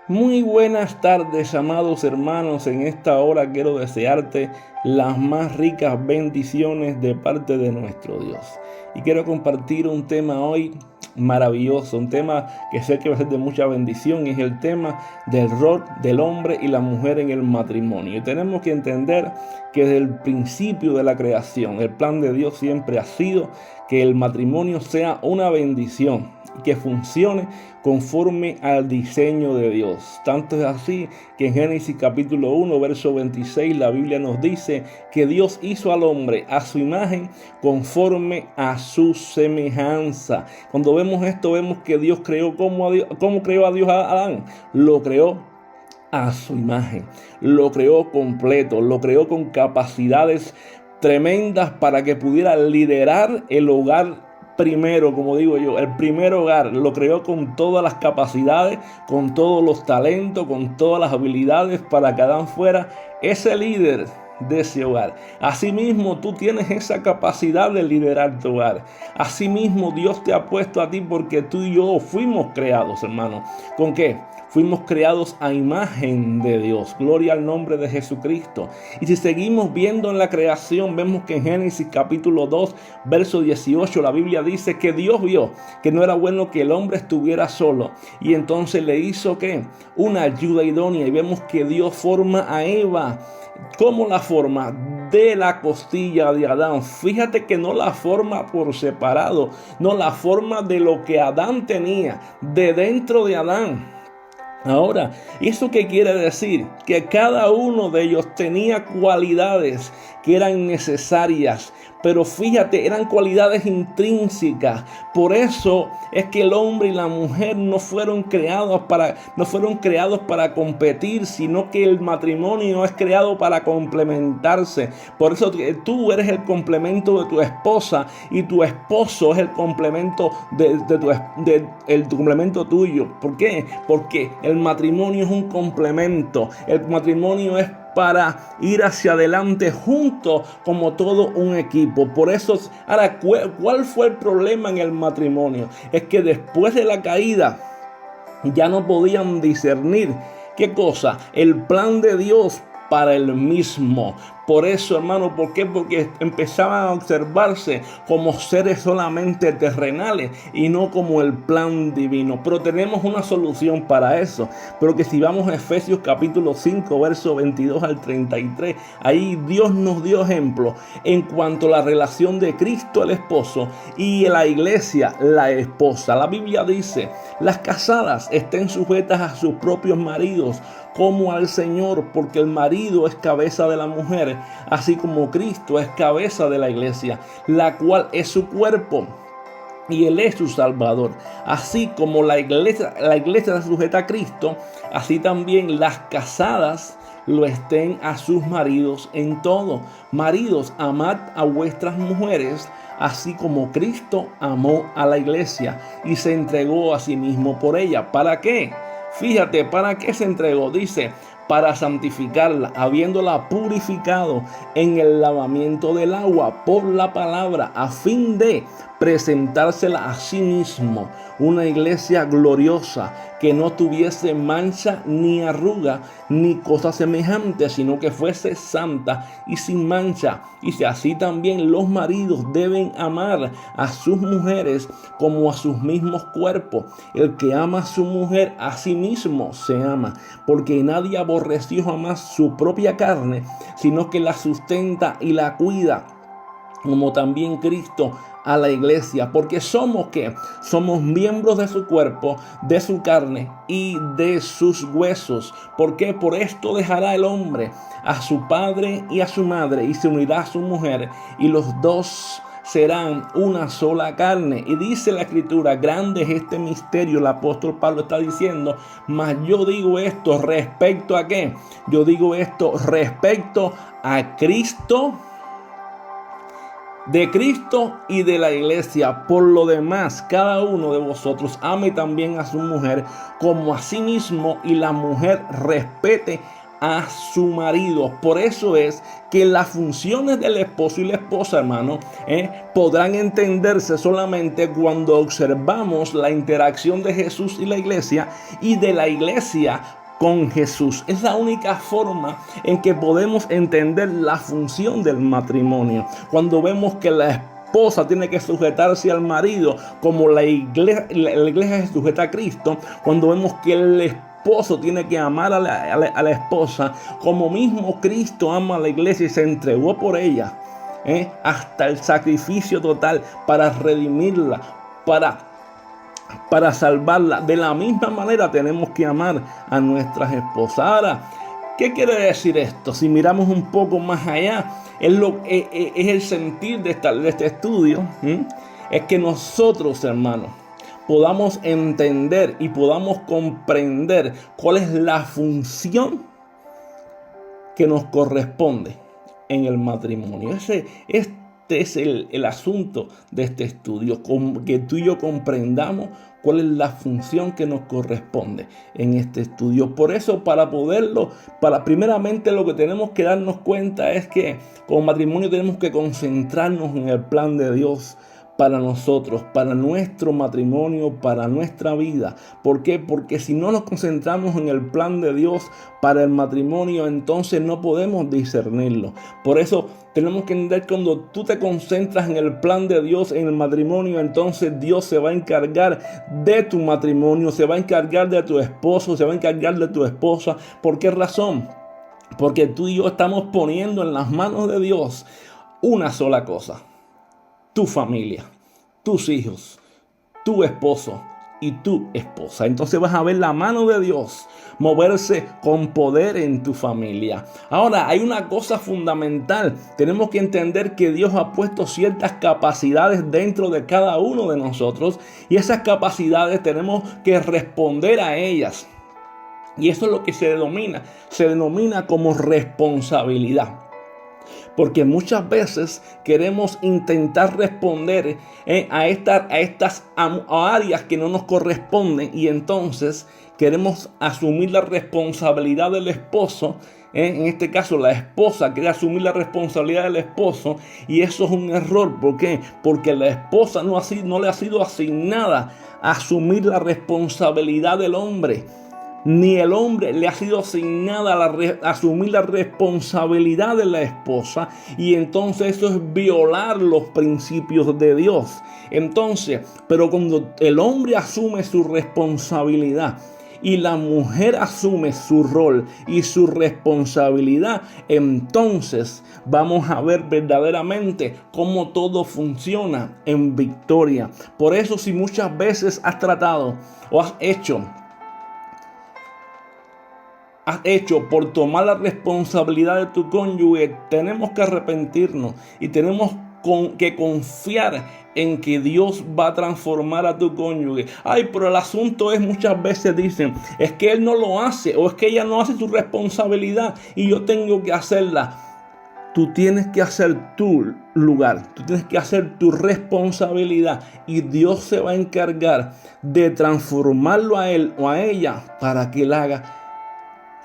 Muy buenas tardes, amados hermanos. En esta hora quiero desearte las más ricas bendiciones de parte de nuestro Dios. Y quiero compartir un tema hoy maravilloso, un tema que sé que va a ser de mucha bendición, y es el tema del rol del hombre y la mujer en el matrimonio. Y tenemos que entender que desde el principio de la creación, el plan de Dios siempre ha sido que el matrimonio sea una bendición y que funcione conforme al diseño de Dios. Tanto es así que en Génesis capítulo 1, verso 26, la Biblia nos dice que Dios hizo al hombre a su imagen conforme a su semejanza. Cuando vemos esto, vemos que Dios creó ¿cómo creó a Dios a Adán? Lo creó a su imagen, lo creó completo, lo creó con capacidades tremendas para que pudiera liderar el hogar primero, como digo yo, el primer hogar. Lo creó con todas las capacidades, con todos los talentos, con todas las habilidades para que Adán fuera ese líder de ese hogar. Asimismo, tú tienes esa capacidad de liderar tu hogar. Asimismo, Dios te ha puesto a ti porque tú y yo fuimos creados, hermano. ¿Con qué? Fuimos creados a imagen de Dios. Gloria al nombre de Jesucristo. Y si seguimos viendo en la creación, vemos que en Génesis capítulo 2, verso 18, la Biblia dice que Dios vio que no era bueno que el hombre estuviera solo. Y entonces le hizo ¿qué? Una ayuda idónea. Y vemos que Dios forma a Eva. ¿Cómo la forma? De la costilla de Adán. Fíjate que no la forma por separado, no la forma de lo que Adán tenía, de dentro de Adán. Ahora, ¿eso qué quiere decir? Que cada uno de ellos tenía cualidades que eran necesarias, pero fíjate, eran cualidades intrínsecas. Por eso es que el hombre y la mujer no fueron creados para competir, sino que el matrimonio es creado para complementarse. Por eso tú eres el complemento de tu esposa y tu esposo es el complemento el complemento tuyo. ¿Por qué? Porque el matrimonio es un complemento. El matrimonio es para ir hacia adelante juntos como todo un equipo. Por eso, ahora, ¿cuál fue el problema en el matrimonio? Es que después de la caída ya no podían discernir, ¿qué cosa? El plan de Dios para el mismo. Por eso, hermano, ¿por qué? Porque empezaban a observarse como seres solamente terrenales y no como el plan divino. Pero tenemos una solución para eso. Pero que si vamos a Efesios capítulo 5, verso 22 al 33, ahí Dios nos dio ejemplo en cuanto a la relación de Cristo el esposo y la iglesia la esposa. La Biblia dice: las casadas estén sujetas a sus propios maridos como al Señor, porque el marido es cabeza de la mujer, así como Cristo es cabeza de la iglesia, la cual es su cuerpo y Él es su Salvador. Así como la iglesia se sujeta a Cristo, así también las casadas lo estén a sus maridos en todo. Maridos, amad a vuestras mujeres, así como Cristo amó a la iglesia y se entregó a sí mismo por ella. ¿Para qué? Fíjate, ¿para qué se entregó? Dice, para santificarla, habiéndola purificado en el lavamiento del agua por la palabra, a fin de presentársela a sí mismo, una iglesia gloriosa, que no tuviese mancha ni arruga ni cosa semejante, sino que fuese santa y sin mancha. Y si así también los maridos deben amar a sus mujeres como a sus mismos cuerpos. El que ama a su mujer, a sí mismo se ama, porque nadie aborreció jamás su propia carne, sino que la sustenta y la cuida, como también Cristo a la iglesia, porque somos miembros de su cuerpo, de su carne y de sus huesos. ¿Por qué? Por esto dejará el hombre a su padre y a su madre, y se unirá a su mujer, y los dos serán una sola carne. Y dice la escritura: grande es este misterio. El apóstol Pablo está diciendo: mas yo digo esto respecto a ¿qué? Yo digo esto respecto a Cristo, de Cristo y de la iglesia. Por lo demás, cada uno de vosotros ame también a su mujer como a sí mismo, y la mujer respete a su marido. Por eso es que las funciones del esposo y la esposa, hermano, podrán entenderse solamente cuando observamos la interacción de Jesús y la iglesia, y de la iglesia con Jesús. Es la única forma en que podemos entender la función del matrimonio. Cuando vemos que la esposa tiene que sujetarse al marido como la iglesia se sujeta a Cristo, cuando vemos que el esposo tiene que amar a la esposa como mismo Cristo ama a la iglesia y se entregó por ella, hasta el sacrificio total para redimirla, para salvarla. De la misma manera tenemos que amar a nuestras esposas. Ahora, ¿qué quiere decir esto? Si miramos un poco más allá, es el sentir de este estudio, es que nosotros, hermanos, podamos entender y podamos comprender cuál es la función que nos corresponde en el matrimonio. Este es el asunto de este estudio, que tú y yo comprendamos cuál es la función que nos corresponde en este estudio. Por eso, primeramente lo que tenemos que darnos cuenta es que como matrimonio tenemos que concentrarnos en el plan de Dios para nosotros, para nuestro matrimonio, para nuestra vida. ¿Por qué? Porque si no nos concentramos en el plan de Dios para el matrimonio, entonces no podemos discernirlo. Por eso tenemos que entender que cuando tú te concentras en el plan de Dios en el matrimonio, entonces Dios se va a encargar de tu matrimonio, se va a encargar de tu esposo, se va a encargar de tu esposa. ¿Por qué razón? Porque tú y yo estamos poniendo en las manos de Dios una sola cosa: tu familia, tus hijos, tu esposo y tu esposa. Entonces vas a ver la mano de Dios moverse con poder en tu familia. Ahora, hay una cosa fundamental. Tenemos que entender que Dios ha puesto ciertas capacidades dentro de cada uno de nosotros, y esas capacidades tenemos que responder a ellas. Y eso es lo que se denomina como responsabilidad. Porque muchas veces queremos intentar responder a estas áreas que no nos corresponden, y entonces queremos asumir la responsabilidad del esposo. En este caso, la esposa quiere asumir la responsabilidad del esposo, y eso es un error. ¿Por qué? Porque la esposa no le ha sido asignada a asumir la responsabilidad del hombre. Ni el hombre le ha sido asignada asumir la responsabilidad de la esposa, y entonces eso es violar los principios de Dios. Entonces, pero cuando el hombre asume su responsabilidad y la mujer asume su rol y su responsabilidad, entonces vamos a ver verdaderamente cómo todo funciona en victoria. Por eso, si muchas veces has tratado o has hecho por tomar la responsabilidad de tu cónyuge, tenemos que arrepentirnos y tenemos que confiar en que Dios va a transformar a tu cónyuge. Ay, pero el asunto es, muchas veces dicen, es que él no lo hace, o es que ella no hace su responsabilidad y yo tengo que hacerla. Tú tienes que hacer tu lugar, tú tienes que hacer tu responsabilidad, y Dios se va a encargar de transformarlo a él o a ella para que él haga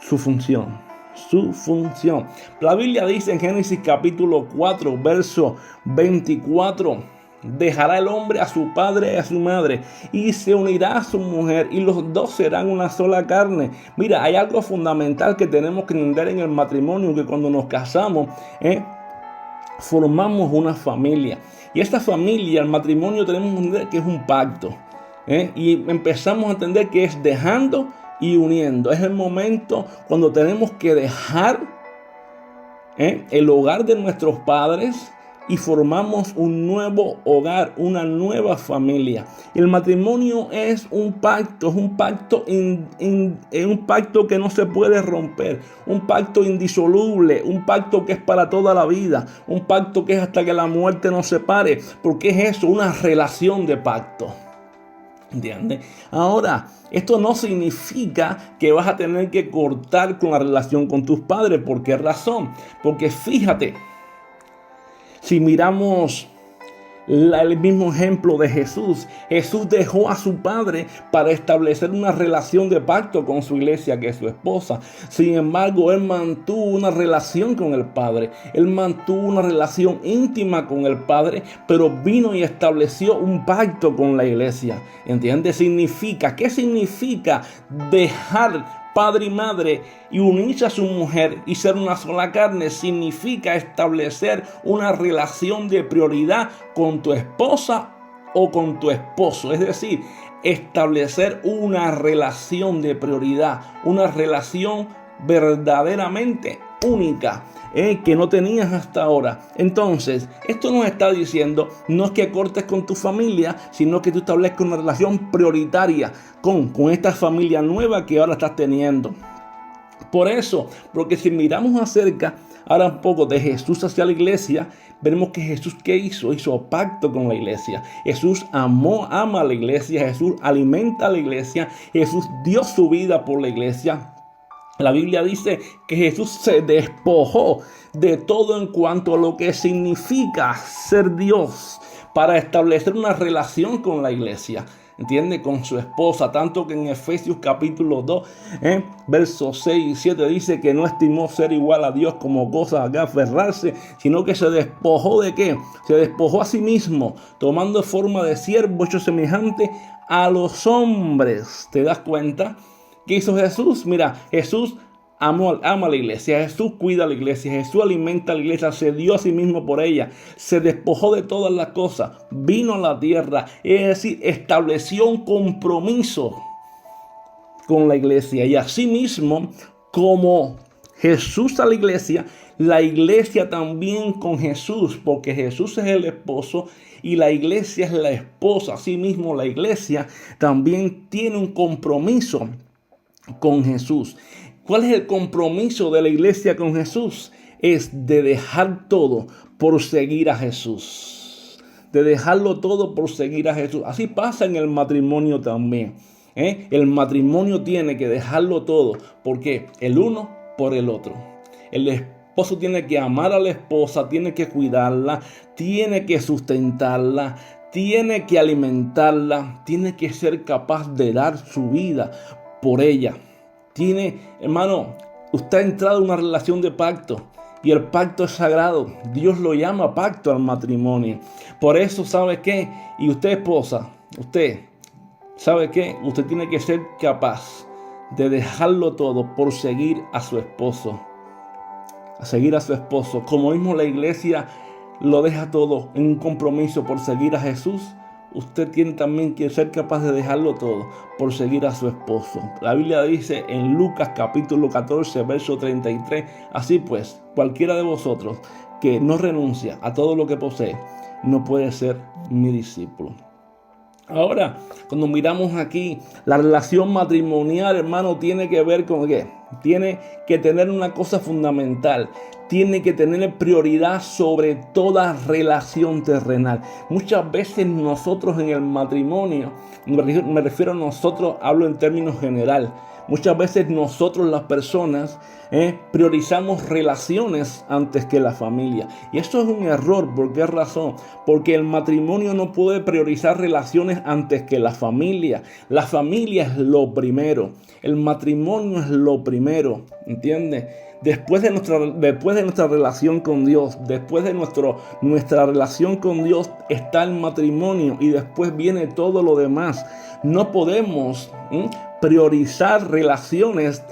su función. La Biblia dice en Génesis capítulo 4, verso 24: dejará el hombre a su padre y a su madre, y se unirá a su mujer, y los dos serán una sola carne. Mira, hay algo fundamental que tenemos que entender en el matrimonio, que cuando nos casamos, formamos una familia. Y esta familia, el matrimonio, tenemos que entender que es un pacto. Y empezamos a entender que es dejando y uniendo. Es el momento cuando tenemos que dejar el hogar de nuestros padres y formamos un nuevo hogar, una nueva familia. El matrimonio es un pacto, un pacto que no se puede romper, un pacto indisoluble, un pacto que es para toda la vida, un pacto que es hasta que la muerte nos separe, porque es eso, una relación de pacto. ¿Entiendes? Ahora, esto no significa que vas a tener que cortar con la relación con tus padres. ¿Por qué razón? Porque fíjate, si miramos el mismo ejemplo de Jesús. Jesús dejó a su Padre para establecer una relación de pacto con su iglesia, que es su esposa. Sin embargo, Él mantuvo una relación con el Padre. Él mantuvo una relación íntima con el Padre, pero vino y estableció un pacto con la iglesia. ¿Entiendes? ¿Qué significa dejar padre y madre y unirse a su mujer y ser una sola carne? Significa establecer una relación de prioridad con tu esposa o con tu esposo. Es decir, establecer una relación de prioridad, una relación verdaderamente única, que no tenías hasta ahora. Entonces, esto nos está diciendo, no es que cortes con tu familia, sino que tú establezcas una relación prioritaria con esta familia nueva que ahora estás teniendo. Por eso, porque si miramos acerca ahora un poco de Jesús hacia la iglesia, veremos que Jesús, ¿qué hizo? Hizo pacto con la iglesia. Jesús ama a la iglesia, Jesús alimenta a la iglesia, Jesús dio su vida por la iglesia. La Biblia dice que Jesús se despojó de todo en cuanto a lo que significa ser Dios para establecer una relación con la iglesia. ¿Entiende? Con su esposa, tanto que en Efesios capítulo 2, versos 6 y 7 dice que no estimó ser igual a Dios como cosa que aferrarse, sino que se despojó ¿de qué? Se despojó a sí mismo, tomando forma de siervo, hecho semejante a los hombres. ¿Te das cuenta? ¿Qué hizo Jesús? Mira, Jesús ama a la iglesia, Jesús cuida a la iglesia, Jesús alimenta a la iglesia, se dio a sí mismo por ella, se despojó de todas las cosas, vino a la tierra, es decir, estableció un compromiso con la iglesia. Y así mismo, como Jesús a la iglesia también con Jesús, porque Jesús es el esposo y la iglesia es la esposa. Así mismo la iglesia también tiene un compromiso con Jesús. ¿Cuál es el compromiso de la iglesia con Jesús? Es de dejar todo por seguir a Jesús. De dejarlo todo por seguir a Jesús. Así pasa en el matrimonio también. El matrimonio tiene que dejarlo todo. Porque el uno por el otro. El esposo tiene que amar a la esposa, tiene que cuidarla, tiene que sustentarla, tiene que alimentarla, tiene que ser capaz de dar su vida por ella. Hermano, usted ha entrado en una relación de pacto y el pacto es sagrado. Dios lo llama pacto al matrimonio. Por eso, ¿sabe qué? Y usted, esposa, usted, ¿sabe qué? Usted tiene que ser capaz de dejarlo todo por seguir a su esposo. A seguir a su esposo. Como mismo la iglesia lo deja todo en un compromiso por seguir a Jesús, usted tiene también que ser capaz de dejarlo todo por seguir a su esposo. La Biblia dice en Lucas capítulo 14, verso 33, así pues, cualquiera de vosotros que no renuncia a todo lo que posee, no puede ser mi discípulo. Ahora, cuando miramos aquí, la relación matrimonial, hermano, tiene que ver con ¿qué? Tiene que tener una cosa fundamental. Tiene que tener prioridad sobre toda relación terrenal. Muchas veces nosotros en el matrimonio, me refiero a nosotros, hablo en términos general. Muchas veces nosotros las personas priorizamos relaciones antes que la familia. Y eso es un error. ¿Por qué razón? Porque el matrimonio no puede priorizar relaciones antes que la familia. La familia es lo primero. El matrimonio es lo primero. ¿Entiendes? Después de nuestra relación con Dios, después de nuestra relación con Dios está el matrimonio y después viene todo lo demás. No podemos priorizar relaciones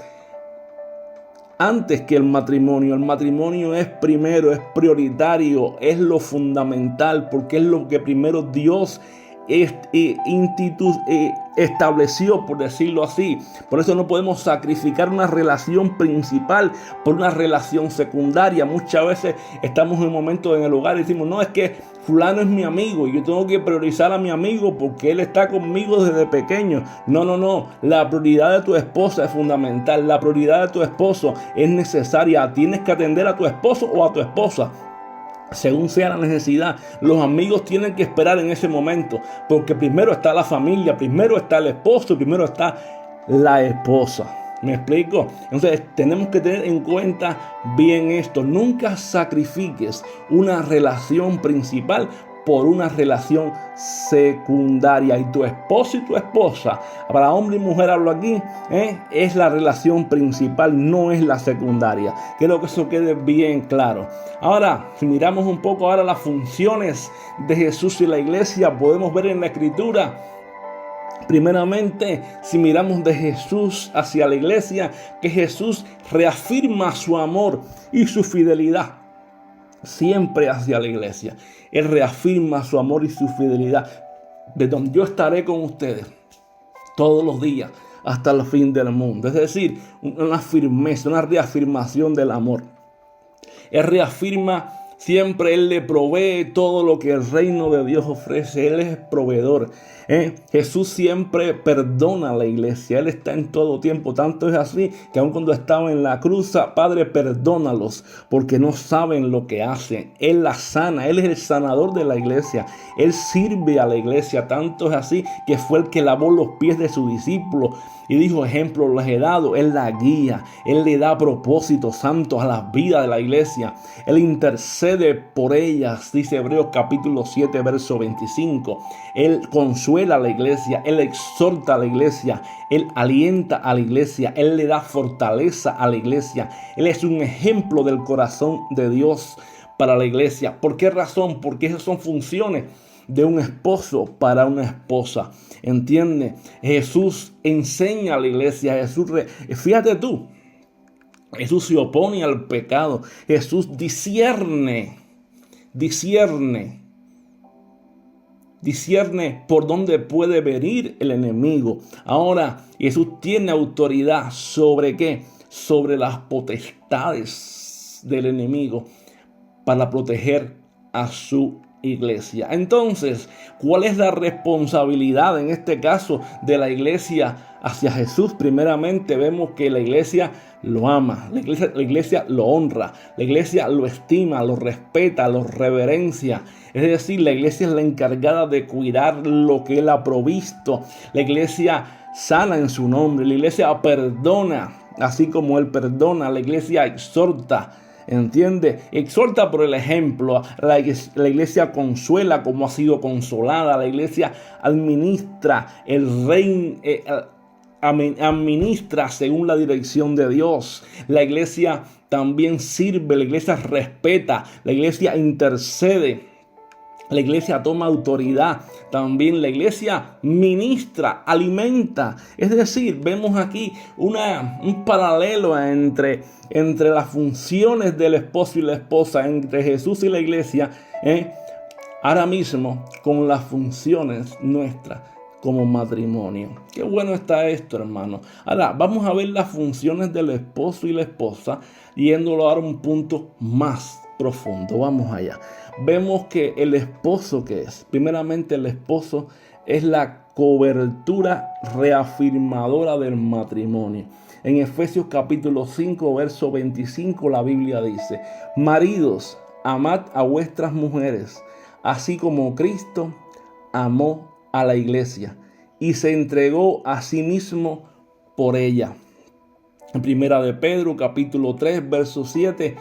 antes que el matrimonio. El matrimonio es primero, es prioritario, es lo fundamental, porque es lo que primero Dios estableció, por decirlo así. Por eso no podemos sacrificar una relación principal por una relación secundaria. Muchas veces estamos en un momento en el hogar y decimos, no, es que fulano es mi amigo y yo tengo que priorizar a mi amigo porque él está conmigo desde pequeño. No. La prioridad de tu esposa es fundamental. La prioridad de tu esposo es necesaria. Tienes que atender a tu esposo o a tu esposa según sea la necesidad. Los amigos tienen que esperar en ese momento, porque primero está la familia, primero está el esposo, primero está la esposa. ¿Me explico? Entonces tenemos que tener en cuenta bien esto. Nunca sacrifiques una relación principal por una relación secundaria. Y tu esposo y tu esposa, para hombre y mujer hablo aquí, es la relación principal, no es la secundaria. Quiero que eso quede bien claro. Ahora, si miramos un poco ahora las funciones de Jesús y la iglesia, podemos ver en la Escritura, primeramente, si miramos de Jesús hacia la iglesia, que Jesús reafirma su amor y su fidelidad siempre hacia la iglesia. Él reafirma su amor y su fidelidad, de donde yo estaré con ustedes todos los días hasta el fin del mundo. Es decir, una firmeza, una reafirmación del amor. Él reafirma siempre, Él le provee todo lo que el reino de Dios ofrece. Él es proveedor. Jesús siempre perdona a la iglesia. Él está en todo tiempo. Tanto es así que aun cuando estaba en la cruz, Padre, perdónalos porque no saben lo que hacen. Él la sana. Él es el sanador de la iglesia. Él sirve a la iglesia. Tanto es así que fue el que lavó los pies de sus discípulos y dijo: ejemplo les he dado. Él la guía. Él le da propósitos santos a la vida de la iglesia. Él intercede por ellas, dice Hebreos capítulo 7, verso 25. Él consuela a la iglesia, Él exhorta a la iglesia, Él alienta a la iglesia, Él le da fortaleza a la iglesia. Él es un ejemplo del corazón de Dios para la iglesia. ¿Por qué razón? Porque esas son funciones de un esposo para una esposa. ¿Entiende? Jesús enseña a la iglesia. Fíjate tú, Jesús se opone al pecado. Jesús discierne por dónde puede venir el enemigo. Ahora, Jesús tiene autoridad ¿sobre qué? Sobre las potestades del enemigo para proteger a su iglesia. Entonces, ¿cuál es la responsabilidad en este caso de la iglesia hacia Jesús? Primeramente vemos que la iglesia lo ama, la iglesia lo honra, la iglesia lo estima, lo respeta, lo reverencia. Es decir, la iglesia es la encargada de cuidar lo que Él ha provisto. La iglesia sana en su nombre, la iglesia perdona, así como Él perdona, la iglesia exhorta. ¿Entiende? Exhorta por el ejemplo. La iglesia consuela como ha sido consolada. La iglesia administra el reino. Administra según la dirección de Dios. La iglesia también sirve. La iglesia respeta. La iglesia intercede. La iglesia toma autoridad. También la iglesia ministra, alimenta. Es decir, vemos aquí un paralelo entre las funciones del esposo y la esposa, entre Jesús y la iglesia, ahora mismo con las funciones nuestras como matrimonio. Qué bueno está esto, hermano. Ahora vamos a ver las funciones del esposo y la esposa, yéndolo ahora a un punto más profundo. Vamos allá. Vemos que el esposo, ¿qué es? Primeramente, el esposo es la cobertura reafirmadora del matrimonio. En Efesios capítulo 5, verso 25, la Biblia dice: maridos, amad a vuestras mujeres, así como Cristo amó a la iglesia y se entregó a sí mismo por ella. En Primera de Pedro capítulo 3, verso 7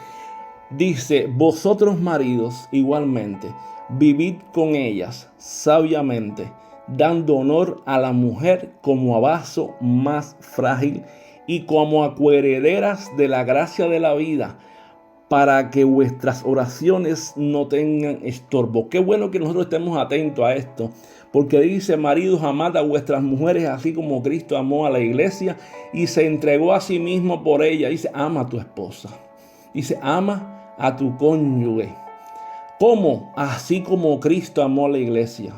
dice: vosotros maridos igualmente vivid con ellas sabiamente, dando honor a la mujer como a vaso más frágil y como a coherederas de la gracia de la vida, para que vuestras oraciones no tengan estorbo. Qué bueno que nosotros estemos atentos a esto, porque dice: maridos, amad a vuestras mujeres así como Cristo amó a la iglesia y se entregó a sí mismo por ella. Dice: ama a tu esposa. Dice: ama a tu cónyuge. ¿Cómo? Así como Cristo amó a la iglesia.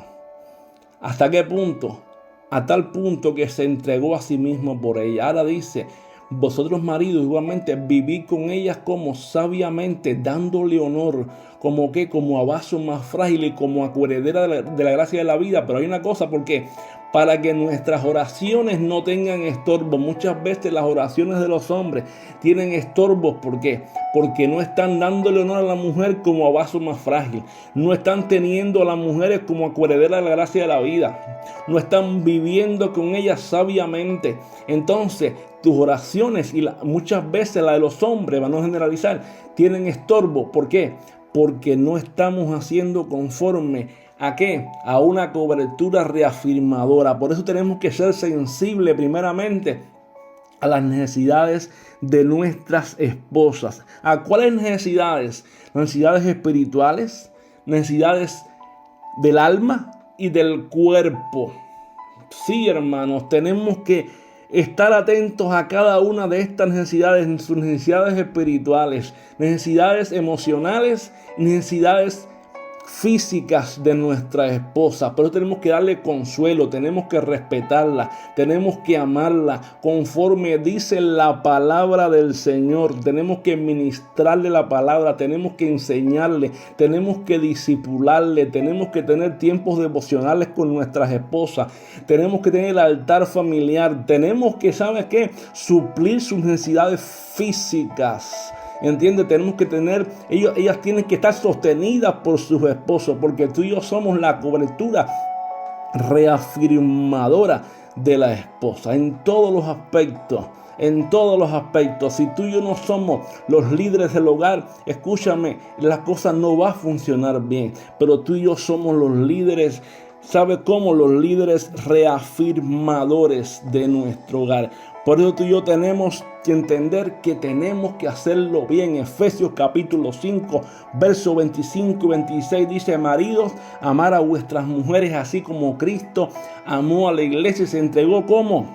¿Hasta qué punto? A tal punto que se entregó a sí mismo por ella. Ahora dice: vosotros maridos igualmente vivid con ellas como sabiamente, dándole honor, como que como a vaso más frágil y como a coheredera de la gracia de la vida. Pero hay una cosa, porque para que nuestras oraciones no tengan estorbo. Muchas veces las oraciones de los hombres tienen estorbos. ¿Por qué? Porque no están dándole honor a la mujer como a vaso más frágil. No están teniendo a las mujeres como a coheredera de la gracia de la vida. No están viviendo con ellas sabiamente. Entonces, tus oraciones y muchas veces la de los hombres, para no generalizar, tienen estorbo. ¿Por qué? porque no estamos haciendo conforme ¿a qué? A una cobertura reafirmadora. Por eso tenemos que ser sensibles primeramente a las necesidades de nuestras esposas. ¿A cuáles necesidades? Necesidades espirituales, necesidades del alma y del cuerpo. Sí, hermanos, tenemos que estar atentos a cada una de estas necesidades, sus necesidades espirituales, necesidades emocionales, necesidades físicas de nuestra esposa. Pero tenemos que darle consuelo, tenemos que respetarla, tenemos que amarla conforme dice la palabra del Señor. Tenemos que ministrarle la palabra, tenemos que enseñarle, tenemos que discipularle, tenemos que tener tiempos devocionales con nuestras esposas, tenemos que tener el altar familiar, tenemos que, ¿sabes qué? Suplir sus necesidades físicas. ¿Entiendes? Tenemos que tener, ellas tienen que estar sostenidas por sus esposos, porque tú y yo somos la cobertura reafirmadora de la esposa en todos los aspectos. En todos los aspectos. Si tú y yo no somos los líderes del hogar, escúchame, las cosas no van a funcionar bien. Pero tú y yo somos los líderes. ¿Sabe cómo? Los líderes reafirmadores de nuestro hogar. Por eso tú y yo tenemos que entender que tenemos que hacerlo bien. Efesios capítulo 5, versos 25 y 26 dice: maridos, amar a vuestras mujeres así como Cristo amó a la iglesia y se entregó como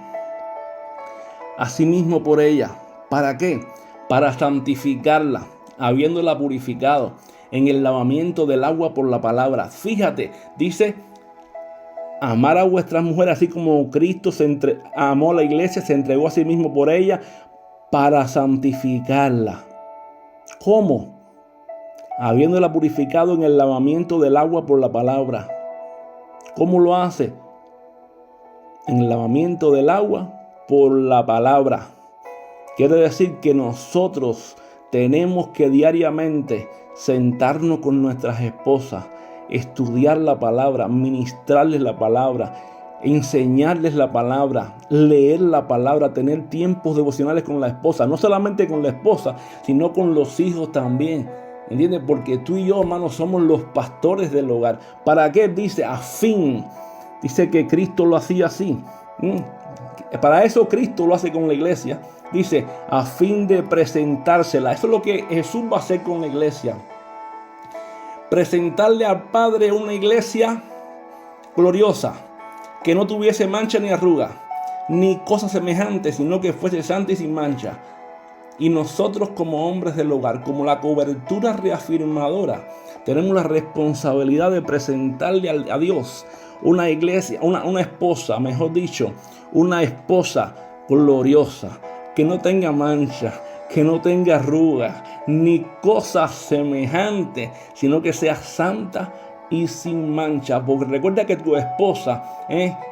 asimismo por ella. ¿Para qué? Para santificarla, habiéndola purificado en el lavamiento del agua por la palabra. Fíjate, dice: amar a vuestras mujeres así como Cristo amó a la iglesia, se entregó a sí mismo por ella para santificarla. ¿Cómo? Habiéndola purificado en el lavamiento del agua por la palabra. ¿Cómo lo hace? En el lavamiento del agua por la palabra. Quiere decir que nosotros tenemos que diariamente sentarnos con nuestras esposas, estudiar la palabra, ministrarles la palabra, enseñarles la palabra, leer la palabra, tener tiempos devocionales con la esposa, no solamente con la esposa, sino con los hijos también. ¿Entiendes? Porque tú y yo, hermanos, somos los pastores del hogar. ¿Para qué? Dice, a fin. Dice que Cristo lo hacía así. Para eso Cristo lo hace con la iglesia. Dice, a fin de presentársela. Eso es lo que Jesús va a hacer con la iglesia. Presentarle al Padre una iglesia gloriosa, que no tuviese mancha ni arruga, ni cosa semejante, sino que fuese santa y sin mancha. Y nosotros como hombres del hogar, como la cobertura reafirmadora, tenemos la responsabilidad de presentarle a Dios una iglesia, una esposa, mejor dicho, una esposa gloriosa, que no tenga mancha, que no tenga arrugas, ni cosas semejantes, sino que sea santa y sin mancha. Porque recuerda que tu esposa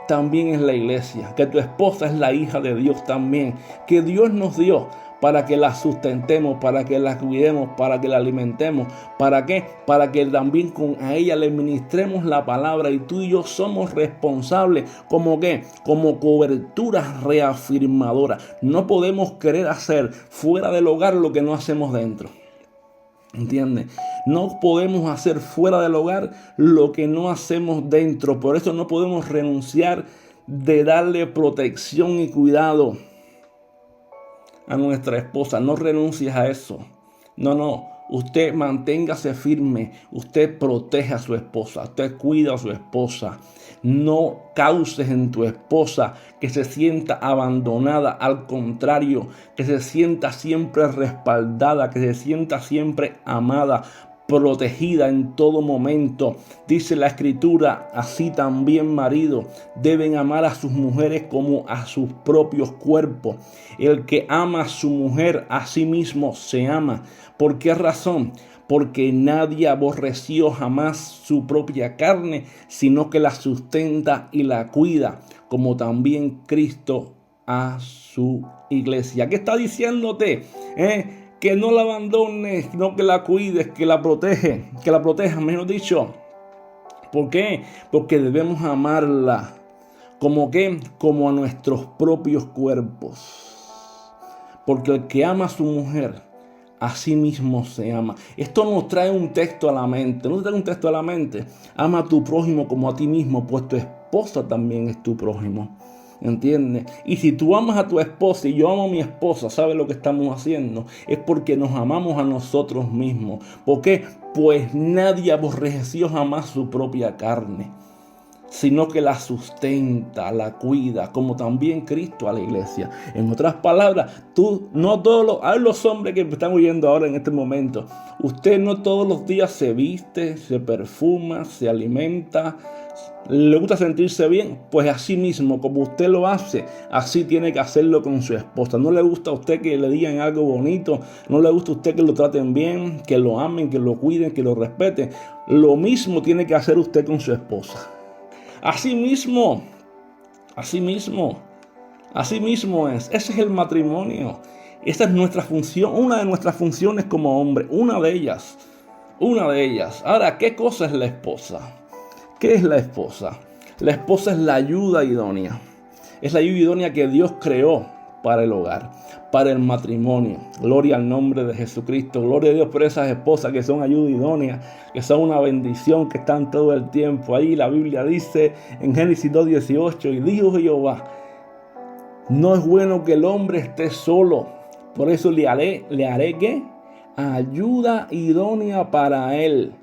también es la iglesia, que tu esposa es la hija de Dios también, que Dios nos dio para que la sustentemos, para que la cuidemos, para que la alimentemos. ¿Para qué? Para que también a ella le ministremos la palabra. Y tú y yo somos responsables. ¿Cómo qué? Como cobertura reafirmadora. No podemos querer hacer fuera del hogar lo que no hacemos dentro. ¿Entiendes? No podemos hacer fuera del hogar lo que no hacemos dentro. Por eso no podemos renunciar de darle protección y cuidado a nuestra esposa. No renuncies a eso. No. Usted manténgase firme. Usted proteja a su esposa. Usted cuida a su esposa. No causes en tu esposa que se sienta abandonada. Al contrario, que se sienta siempre respaldada, que se sienta siempre amada, protegida en todo momento. Dice la Escritura, así también maridos deben amar a sus mujeres como a sus propios cuerpos. El que ama a su mujer a sí mismo se ama. ¿Por qué razón? Porque nadie aborreció jamás su propia carne, sino que la sustenta y la cuida, como también Cristo a su iglesia. ¿Qué está diciéndote? Que no la abandones, sino que la cuides, que la protejas, mejor dicho. ¿Por qué? Porque debemos amarla. ¿Cómo qué? Como a nuestros propios cuerpos. Porque el que ama a su mujer, así mismo se ama. Esto nos trae un texto a la mente. ¿No te trae un texto a la mente? Ama a tu prójimo como a ti mismo, pues tu esposa también es tu prójimo. ¿Entiendes? Y si tú amas a tu esposa y yo amo a mi esposa, ¿sabes lo que estamos haciendo? Es porque nos amamos a nosotros mismos. ¿Por qué? Pues nadie aborreció jamás su propia carne, sino que la sustenta, la cuida, como también Cristo a la iglesia. En otras palabras, a los hombres que me están oyendo ahora en este momento, usted no todos los días se viste, se perfuma, se alimenta, le gusta sentirse bien. Pues así mismo, como usted lo hace, así tiene que hacerlo con su esposa. No le gusta a usted que le digan algo bonito, no le gusta a usted que lo traten bien, que lo amen, que lo cuiden, que lo respeten. Lo mismo tiene que hacer usted con su esposa. Así mismo es. Ese es el matrimonio. Esa es nuestra función, una de nuestras funciones como hombre, una de ellas. Ahora, ¿qué cosa es la esposa? ¿Qué es la esposa? La esposa es la ayuda idónea. Es la ayuda idónea que Dios creó para el hogar, para el matrimonio. Gloria al nombre de Jesucristo. Gloria a Dios por esas esposas que son ayuda idónea, que son una bendición, que están todo el tiempo ahí. La Biblia dice en Génesis 2:18, y dijo Jehová, no es bueno que el hombre esté solo, por eso le haré ¿qué? Ayuda idónea para él.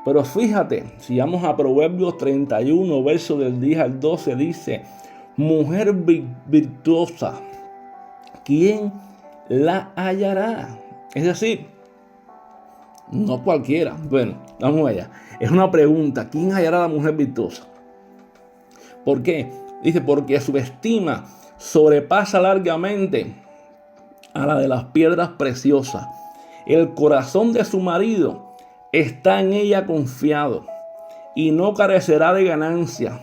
Pero fíjate, si vamos a Proverbios 31, verso del 10 al 12, dice, mujer virtuosa, ¿quién la hallará? Es decir, no cualquiera. Bueno, vamos allá. Es una pregunta, ¿quién hallará a la mujer virtuosa? ¿Por qué? Dice, porque su estima sobrepasa largamente a la de las piedras preciosas. El corazón de su marido está en ella confiado y no carecerá de ganancia.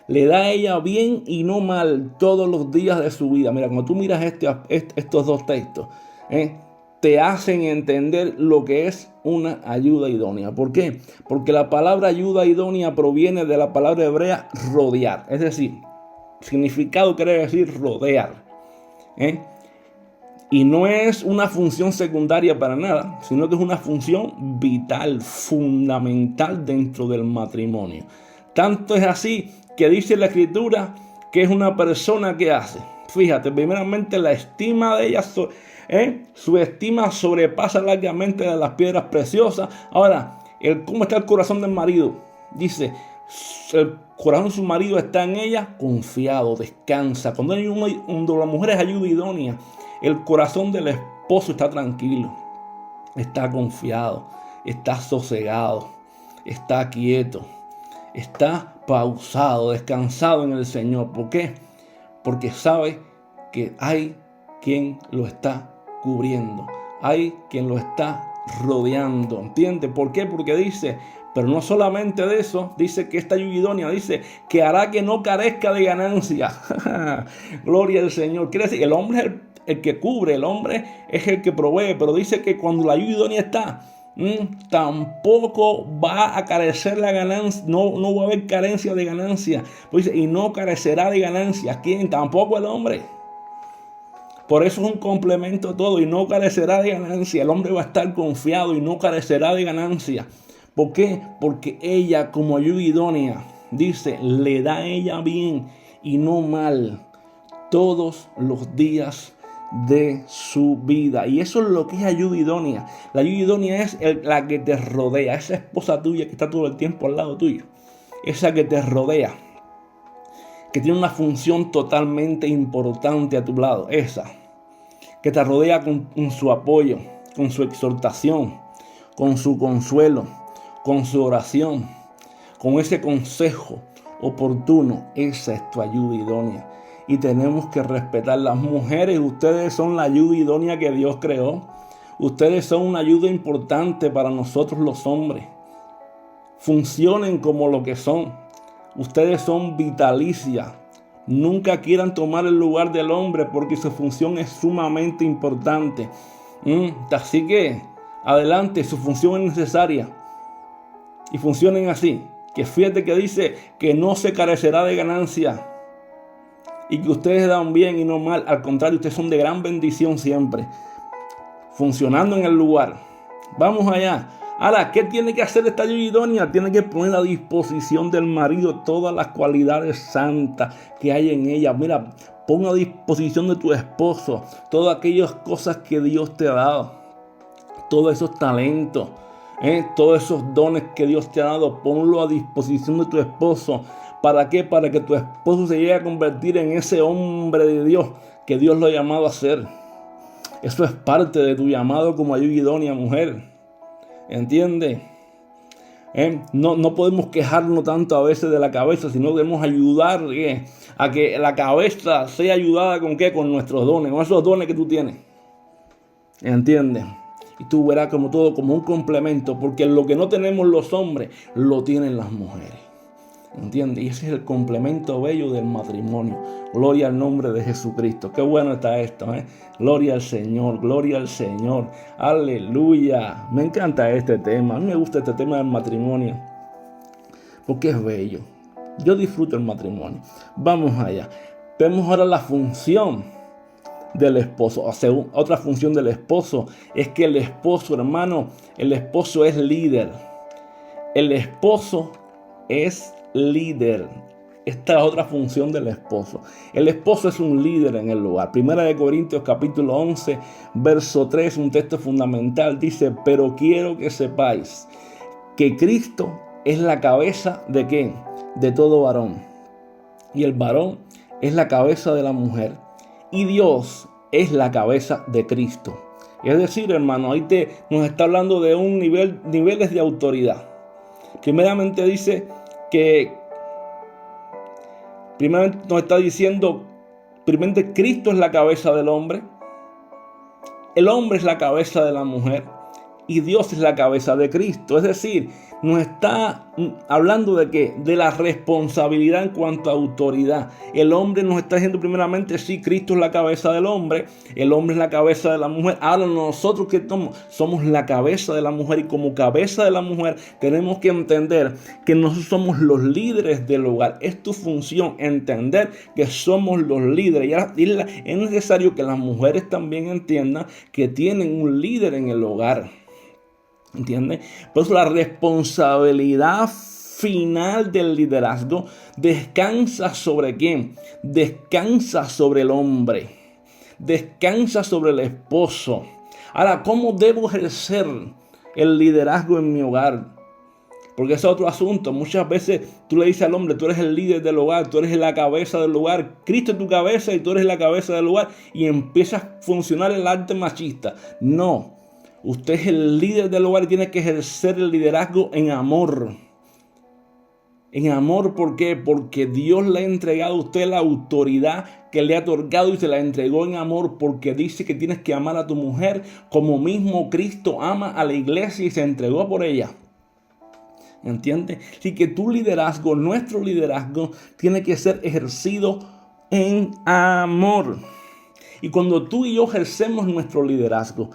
Le da a ella bien y no mal todos los días de su vida. Mira, cuando tú miras estos dos textos, te hacen entender lo que es una ayuda idónea. ¿Por qué? Porque la palabra ayuda idónea proviene de la palabra hebrea rodear. Es decir, significado quiere decir rodear. Y no es una función secundaria para nada, sino que es una función vital, fundamental dentro del matrimonio. Tanto es así que dice la Escritura que es una persona que hace. Fíjate, primeramente la estima de ella, su estima sobrepasa largamente de las piedras preciosas. Ahora, ¿cómo está el corazón del marido? Dice, el corazón de su marido está en ella confiado, descansa. Cuando la mujer es ayuda idónea, el corazón del esposo está tranquilo, está confiado, está sosegado, está quieto, está pausado, descansado en el Señor. ¿Por qué? Porque sabe que hay quien lo está cubriendo, hay quien lo está rodeando. ¿Entiendes? ¿Por qué? Porque dice, pero no solamente de eso, dice que esta ayuda idónea, dice que hará que no carezca de ganancia. Gloria al Señor. Quiere decir, el hombre es el que cubre, el hombre es el que provee, pero dice que cuando la ayuda idónea está, tampoco va a carecer la ganancia, no va a haber carencia de ganancia. Pues dice, y no carecerá de ganancia. ¿Quién? Tampoco el hombre. Por eso es un complemento todo, y no carecerá de ganancia. El hombre va a estar confiado y no carecerá de ganancia. ¿Por qué? Porque ella, como ayuda idónea, dice, le da a ella bien y no mal todos los días de su vida. Y eso es lo que es ayuda idónea. La ayuda idónea es la que te rodea, esa esposa tuya que está todo el tiempo al lado tuyo, esa que te rodea, que tiene una función totalmente importante a tu lado, esa que te rodea con su apoyo, con su exhortación, con su consuelo, con su oración, con ese consejo oportuno. Esa es tu ayuda idónea. Y tenemos que respetar. Las mujeres, ustedes son la ayuda idónea que Dios creó. Ustedes son una ayuda importante para nosotros los hombres. Funcionen como lo que son. Ustedes son vitalicias. Nunca quieran tomar el lugar del hombre, porque su función es sumamente importante. Así que, adelante, su función es necesaria. Y funcionen así. Que fíjate que dice que no se carecerá de ganancia. Y que ustedes dan bien y no mal. Al contrario, ustedes son de gran bendición siempre. funcionando en el lugar. Vamos allá. Ahora, ¿qué tiene que hacer esta ayuda idónea? Tiene que poner a disposición del marido todas las cualidades santas que hay en ella. Mira, pon a disposición de tu esposo todas aquellas cosas que Dios te ha dado. Todos esos talentos, todos esos dones que Dios te ha dado, ponlo a disposición de tu esposo. ¿Para qué? Para que tu esposo se llegue a convertir en ese hombre de Dios que Dios lo ha llamado a ser. Eso es parte de tu llamado como ayuda idónea, mujer. ¿Entiendes? No podemos quejarnos tanto a veces de la cabeza, sino debemos ayudar a que la cabeza sea ayudada ¿con qué? Con nuestros dones, con esos dones que tú tienes. ¿Entiendes? Y tú verás como todo, como un complemento, porque lo que no tenemos los hombres, lo tienen las mujeres. ¿Entiendes? Y ese es el complemento bello del matrimonio. Gloria al nombre de Jesucristo. Qué bueno está esto, Gloria al Señor, gloria al Señor. Aleluya. Me encanta este tema. A mí me gusta este tema del matrimonio, porque es bello. Yo disfruto el matrimonio. Vamos allá. Vemos ahora la función del esposo. O sea, otra función del esposo es que el esposo, hermano, el esposo es líder. El esposo es líder. Esta es otra función del esposo. El esposo es un líder en el lugar. Primera de Corintios capítulo 11, verso 3, un texto fundamental. Dice, pero quiero que sepáis que Cristo es la cabeza ¿de qué? De todo varón. Y el varón es la cabeza de la mujer. Y Dios es la cabeza de Cristo. Es decir, hermano, ahí nos está hablando de un niveles de autoridad. Primeramente dice que primeramente nos está diciendo, primeramente Cristo es la cabeza del hombre, el hombre es la cabeza de la mujer y Dios es la cabeza de Cristo. Es decir, nos está hablando de qué, de la responsabilidad en cuanto a autoridad. El hombre nos está diciendo primeramente, sí, Cristo es la cabeza del hombre, el hombre es la cabeza de la mujer. Ahora nosotros que somos la cabeza de la mujer, y como cabeza de la mujer tenemos que entender que nosotros somos los líderes del hogar. Es tu función entender que somos los líderes, y es necesario que las mujeres también entiendan que tienen un líder en el hogar. ¿Entiendes? Por eso la responsabilidad final del liderazgo descansa sobre ¿quién? Descansa sobre el hombre. Descansa sobre el esposo. Ahora, ¿cómo debo ejercer el liderazgo en mi hogar? Porque ese es otro asunto. Muchas veces tú le dices al hombre, tú eres el líder del hogar, tú eres la cabeza del hogar. Cristo es tu cabeza y tú eres la cabeza del hogar. Y empieza a funcionar el arte machista. No. Usted es el líder del hogar y tiene que ejercer el liderazgo en amor. En amor, ¿por qué? Porque Dios le ha entregado a usted la autoridad que le ha otorgado y se la entregó en amor, porque dice que tienes que amar a tu mujer como mismo Cristo ama a la iglesia y se entregó por ella. ¿Entiendes? Así que tu liderazgo, nuestro liderazgo, tiene que ser ejercido en amor. Y cuando tú y yo ejercemos nuestro liderazgo,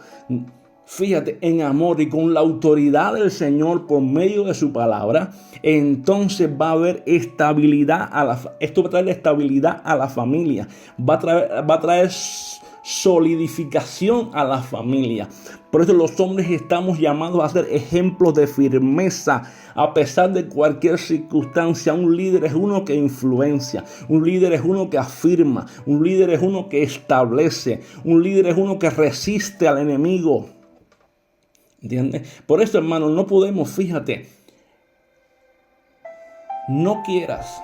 fíjate, en amor y con la autoridad del Señor por medio de su palabra, entonces va a haber estabilidad. Esto va a traer estabilidad a la familia. Va a traer solidificación a la familia. Por eso los hombres estamos llamados a ser ejemplos de firmeza a pesar de cualquier circunstancia. Un líder es uno que influencia, un líder es uno que afirma, un líder es uno que establece, un líder es uno que resiste al enemigo. ¿Entiendes? Por eso, hermano, no podemos, fíjate, no quieras,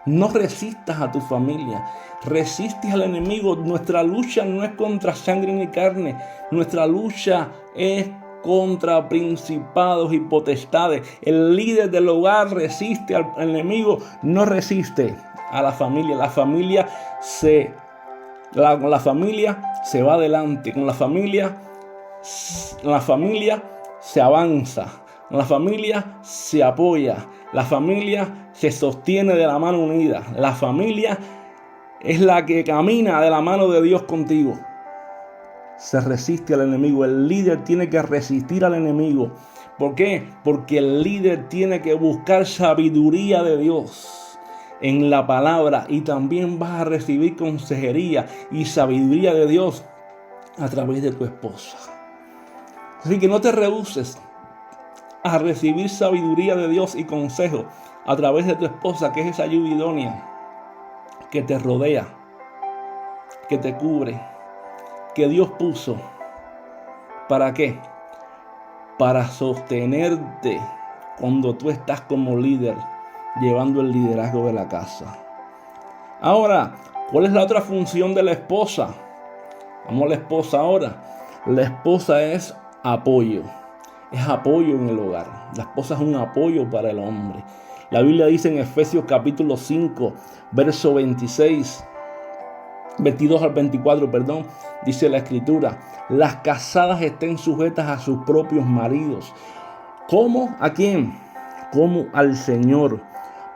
no resistas a tu familia, resistes al enemigo. Nuestra lucha no es contra sangre ni carne, nuestra lucha es contra principados y potestades. El líder del hogar resiste al enemigo, no resiste a la familia. La familia se va adelante, con la familia se avanza, la familia se apoya, la familia se sostiene de la mano unida, la familia es la que camina de la mano de Dios contigo. Se resiste al enemigo. El líder tiene que resistir al enemigo. ¿Por qué? Porque el líder tiene que buscar sabiduría de Dios en la palabra, y también vas a recibir consejería y sabiduría de Dios a través de tu esposa. Así que no te rehúses a recibir sabiduría de Dios y consejo a través de tu esposa, que es esa ayuda idónea que te rodea, que te cubre, que Dios puso. ¿Para qué? Para sostenerte cuando tú estás como líder, llevando el liderazgo de la casa. Ahora, ¿cuál es la otra función de la esposa? Vamos a la esposa ahora. La esposa es apoyo. Es apoyo en el hogar. La esposa es un apoyo para el hombre. La Biblia dice en Efesios capítulo 5, verso 22 al 24, dice la escritura: las casadas estén sujetas a sus propios maridos. ¿Cómo? ¿A quién? Como al Señor.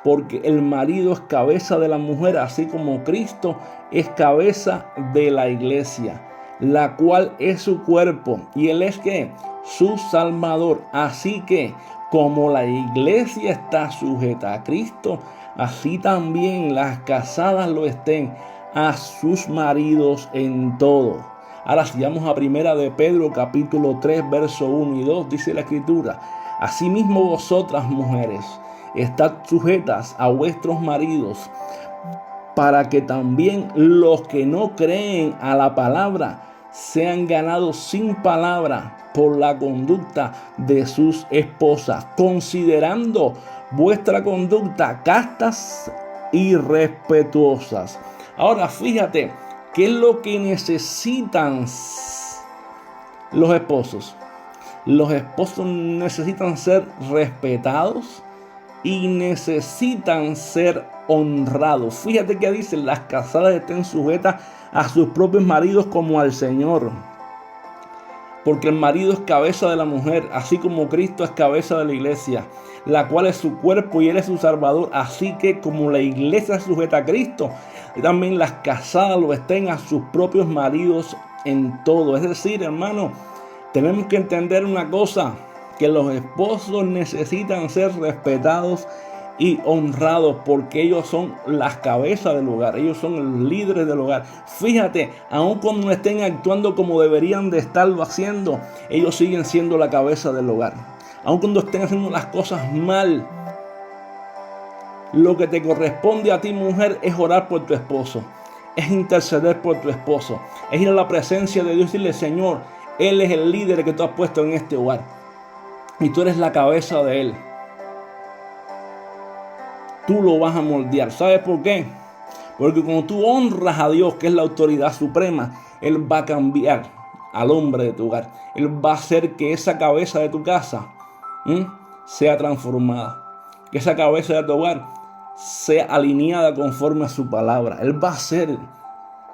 Porque el marido es cabeza de la mujer, así como Cristo es cabeza de la iglesia, la cual es su cuerpo, y Él es ¿qué? Su Salvador. Así que, como la iglesia está sujeta a Cristo, así también las casadas lo estén a sus maridos en todo. Ahora, si vamos a primera de Pedro, capítulo 3, verso 1 y 2, dice la escritura: asimismo vosotras, mujeres, estad sujetas a vuestros maridos, para que también los que no creen a la palabra sean ganados sin palabra por la conducta de sus esposas, considerando vuestra conducta castas y respetuosas. Ahora fíjate, ¿qué es lo que necesitan los esposos? Los esposos necesitan ser respetados y necesitan ser honrados. Fíjate que dice: las casadas estén sujetas a sus propios maridos como al Señor. Porque el marido es cabeza de la mujer, así como Cristo es cabeza de la iglesia, la cual es su cuerpo y Él es su Salvador. Así que como la iglesia es sujeta a Cristo, también las casadas lo estén a sus propios maridos en todo. Es decir, hermano, tenemos que entender una cosa: que los esposos necesitan ser respetados y honrados, porque ellos son las cabezas del hogar, ellos son los líderes del hogar. Fíjate, aun cuando no estén actuando como deberían de estarlo haciendo, ellos siguen siendo la cabeza del hogar. Aun cuando estén haciendo las cosas mal, lo que te corresponde a ti, mujer, es orar por tu esposo, es interceder por tu esposo, es ir a la presencia de Dios y decirle: Señor, Él es el líder que tú has puesto en este hogar y tú eres la cabeza de Él. Tú lo vas a moldear. ¿Sabes por qué? Porque cuando tú honras a Dios, que es la autoridad suprema, Él va a cambiar al hombre de tu hogar. Él va a hacer que esa cabeza de tu casa sea transformada, que esa cabeza de tu hogar sea alineada conforme a su palabra. Él va a hacer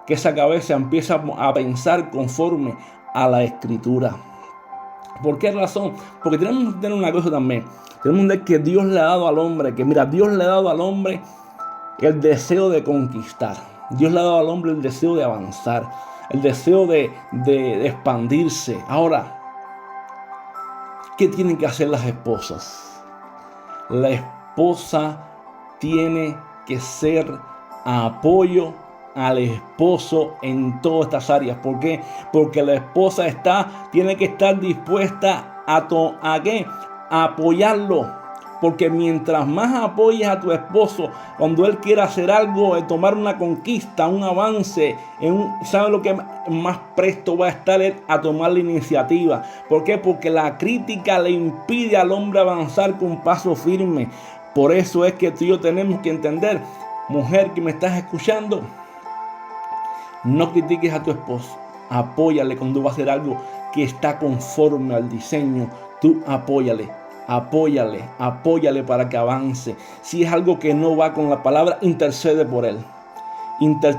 que esa cabeza empiece a pensar conforme a la Escritura. ¿Por qué razón? Porque tenemos que tener una cosa también. Tenemos que entender que Dios le ha dado al hombre, Dios le ha dado al hombre el deseo de conquistar. Dios le ha dado al hombre el deseo de avanzar, el deseo de expandirse. Ahora, ¿qué tienen que hacer las esposas? La esposa tiene que ser apoyo al esposo en todas estas áreas. ¿Por qué? Porque la esposa tiene que estar dispuesta a ¿qué? A apoyarlo. Porque mientras más apoyes a tu esposo cuando él quiera hacer algo, tomar una conquista, un avance, ¿sabe lo que más presto va a estar él a tomar la iniciativa? ¿Por qué? Porque la crítica le impide al hombre avanzar con paso firme. Por eso es que tú y yo tenemos que entender, mujer que me estás escuchando, no critiques a tu esposo, apóyale cuando va a hacer algo que está conforme al diseño. Tú apóyale para que avance. Si es algo que no va con la palabra, intercede por él.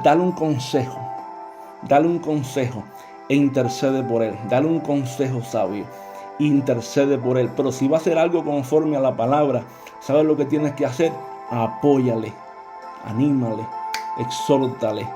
Dale un consejo e intercede por él. Dale un consejo sabio, intercede por él. Pero si va a hacer algo conforme a la palabra, ¿sabes lo que tienes que hacer? Apóyale, anímale, exhórtale.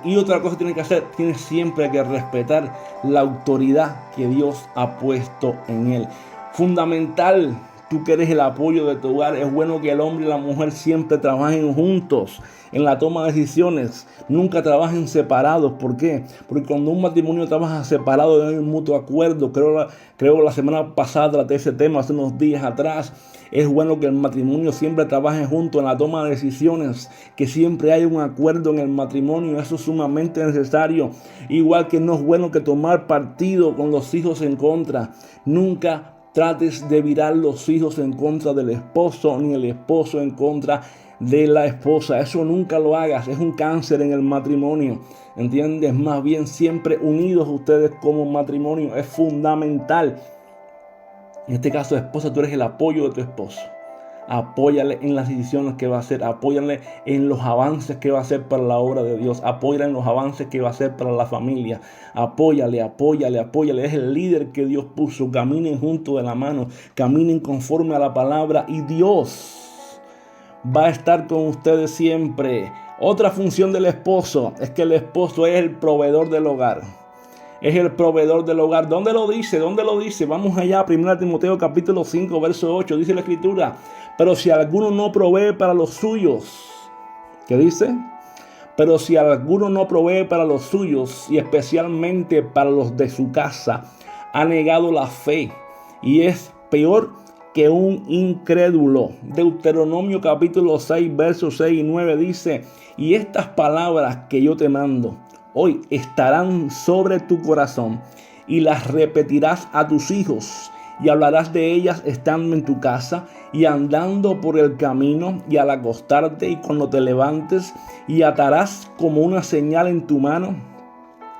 Y otra cosa que tienes que hacer, tienes siempre que respetar la autoridad que Dios ha puesto en él. Fundamental tú que eres el apoyo de tu hogar. Es bueno que el hombre y la mujer siempre trabajen juntos en la toma de decisiones. Nunca trabajen separados. ¿Por qué? Porque cuando un matrimonio trabaja separado, hay un mutuo acuerdo. Creo la semana pasada traté ese tema, hace unos días atrás. Es bueno que el matrimonio siempre trabaje junto en la toma de decisiones, que siempre haya un acuerdo en el matrimonio. Eso es sumamente necesario. Igual que no es bueno que tomar partido con los hijos en contra. Nunca trates de virar los hijos en contra del esposo, ni el esposo en contra de la esposa. Eso nunca lo hagas. Es un cáncer en el matrimonio. ¿Entiendes? Más bien siempre unidos ustedes como matrimonio. Es fundamental. En este caso, esposa, tú eres el apoyo de tu esposo. Apóyale en las decisiones que va a hacer. Apóyale en los avances que va a hacer para la obra de Dios. Apóyale en los avances que va a hacer para la familia. Apóyale. Es el líder que Dios puso. Caminen juntos de la mano. Caminen conforme a la palabra. Y Dios va a estar con ustedes siempre. Otra función del esposo es que el esposo es el proveedor del hogar. Es el proveedor del hogar. ¿Dónde lo dice? Vamos allá, 1 Timoteo capítulo 5, verso 8. Dice la escritura: pero si alguno no provee para los suyos. ¿Qué dice? Pero si alguno no provee para los suyos, y especialmente para los de su casa, ha negado la fe y es peor que un incrédulo. Deuteronomio capítulo 6, versos 6 y 9 dice: y estas palabras que yo te mando hoy estarán sobre tu corazón, y las repetirás a tus hijos, y hablarás de ellas estando en tu casa, y andando por el camino, y al acostarte, y cuando te levantes, y atarás como una señal en tu mano,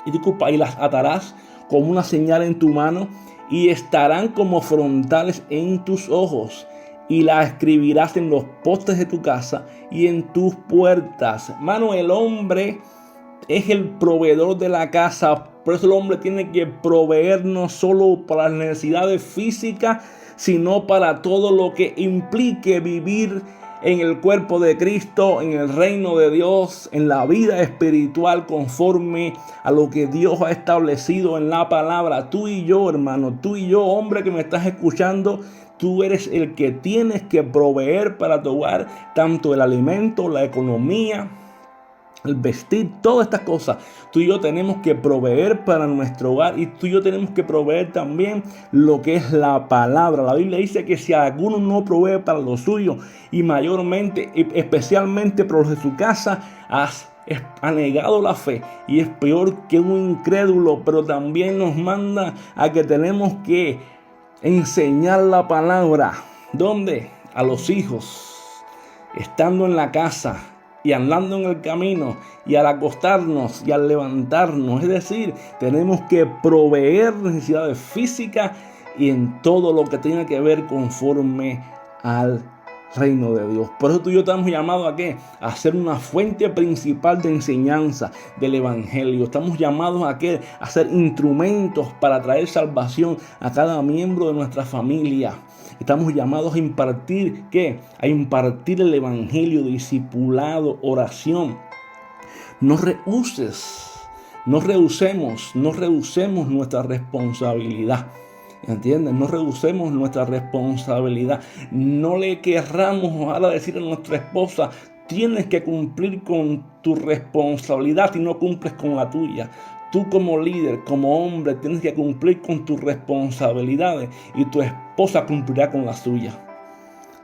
y las atarás como una señal en tu mano, y estarán como frontales en tus ojos, y la escribirás en los postes de tu casa y en tus puertas. Hermano, el hombre es el proveedor de la casa. Por eso el hombre tiene que proveer no solo para las necesidades físicas, sino para todo lo que implique vivir en el cuerpo de Cristo, en el reino de Dios, en la vida espiritual conforme a lo que Dios ha establecido en la palabra. Tú y yo, hermano, tú y yo, hombre que me estás escuchando, tú eres el que tienes que proveer para tu hogar, tanto el alimento, la economía, el vestir, todas estas cosas. Tú y yo tenemos que proveer para nuestro hogar, y tú y yo tenemos que proveer también lo que es la palabra. La Biblia dice que si alguno no provee para lo suyo, y mayormente, especialmente para los de su casa, ha negado la fe y es peor que un incrédulo. Pero también nos manda a que tenemos que enseñar la palabra. ¿Dónde? A los hijos, estando en la casa y andando en el camino, y al acostarnos y al levantarnos. Es decir, tenemos que proveer necesidades físicas y en todo lo que tenga que ver conforme al reino de Dios. Por eso tú y yo estamos llamados ¿a qué? A ser una fuente principal de enseñanza del evangelio. Estamos llamados ¿a qué? A ser instrumentos para traer salvación a cada miembro de nuestra familia. Estamos llamados a impartir, ¿qué? A impartir el evangelio, discipulado, oración. No rehusemos nuestra responsabilidad. ¿Entiendes? No rehusemos nuestra responsabilidad. No le querramos ahora decir a nuestra esposa: tienes que cumplir con tu responsabilidad si no cumples con la tuya. Tú como líder, como hombre, tienes que cumplir con tus responsabilidades, y tu esposa cumplirá con la suya.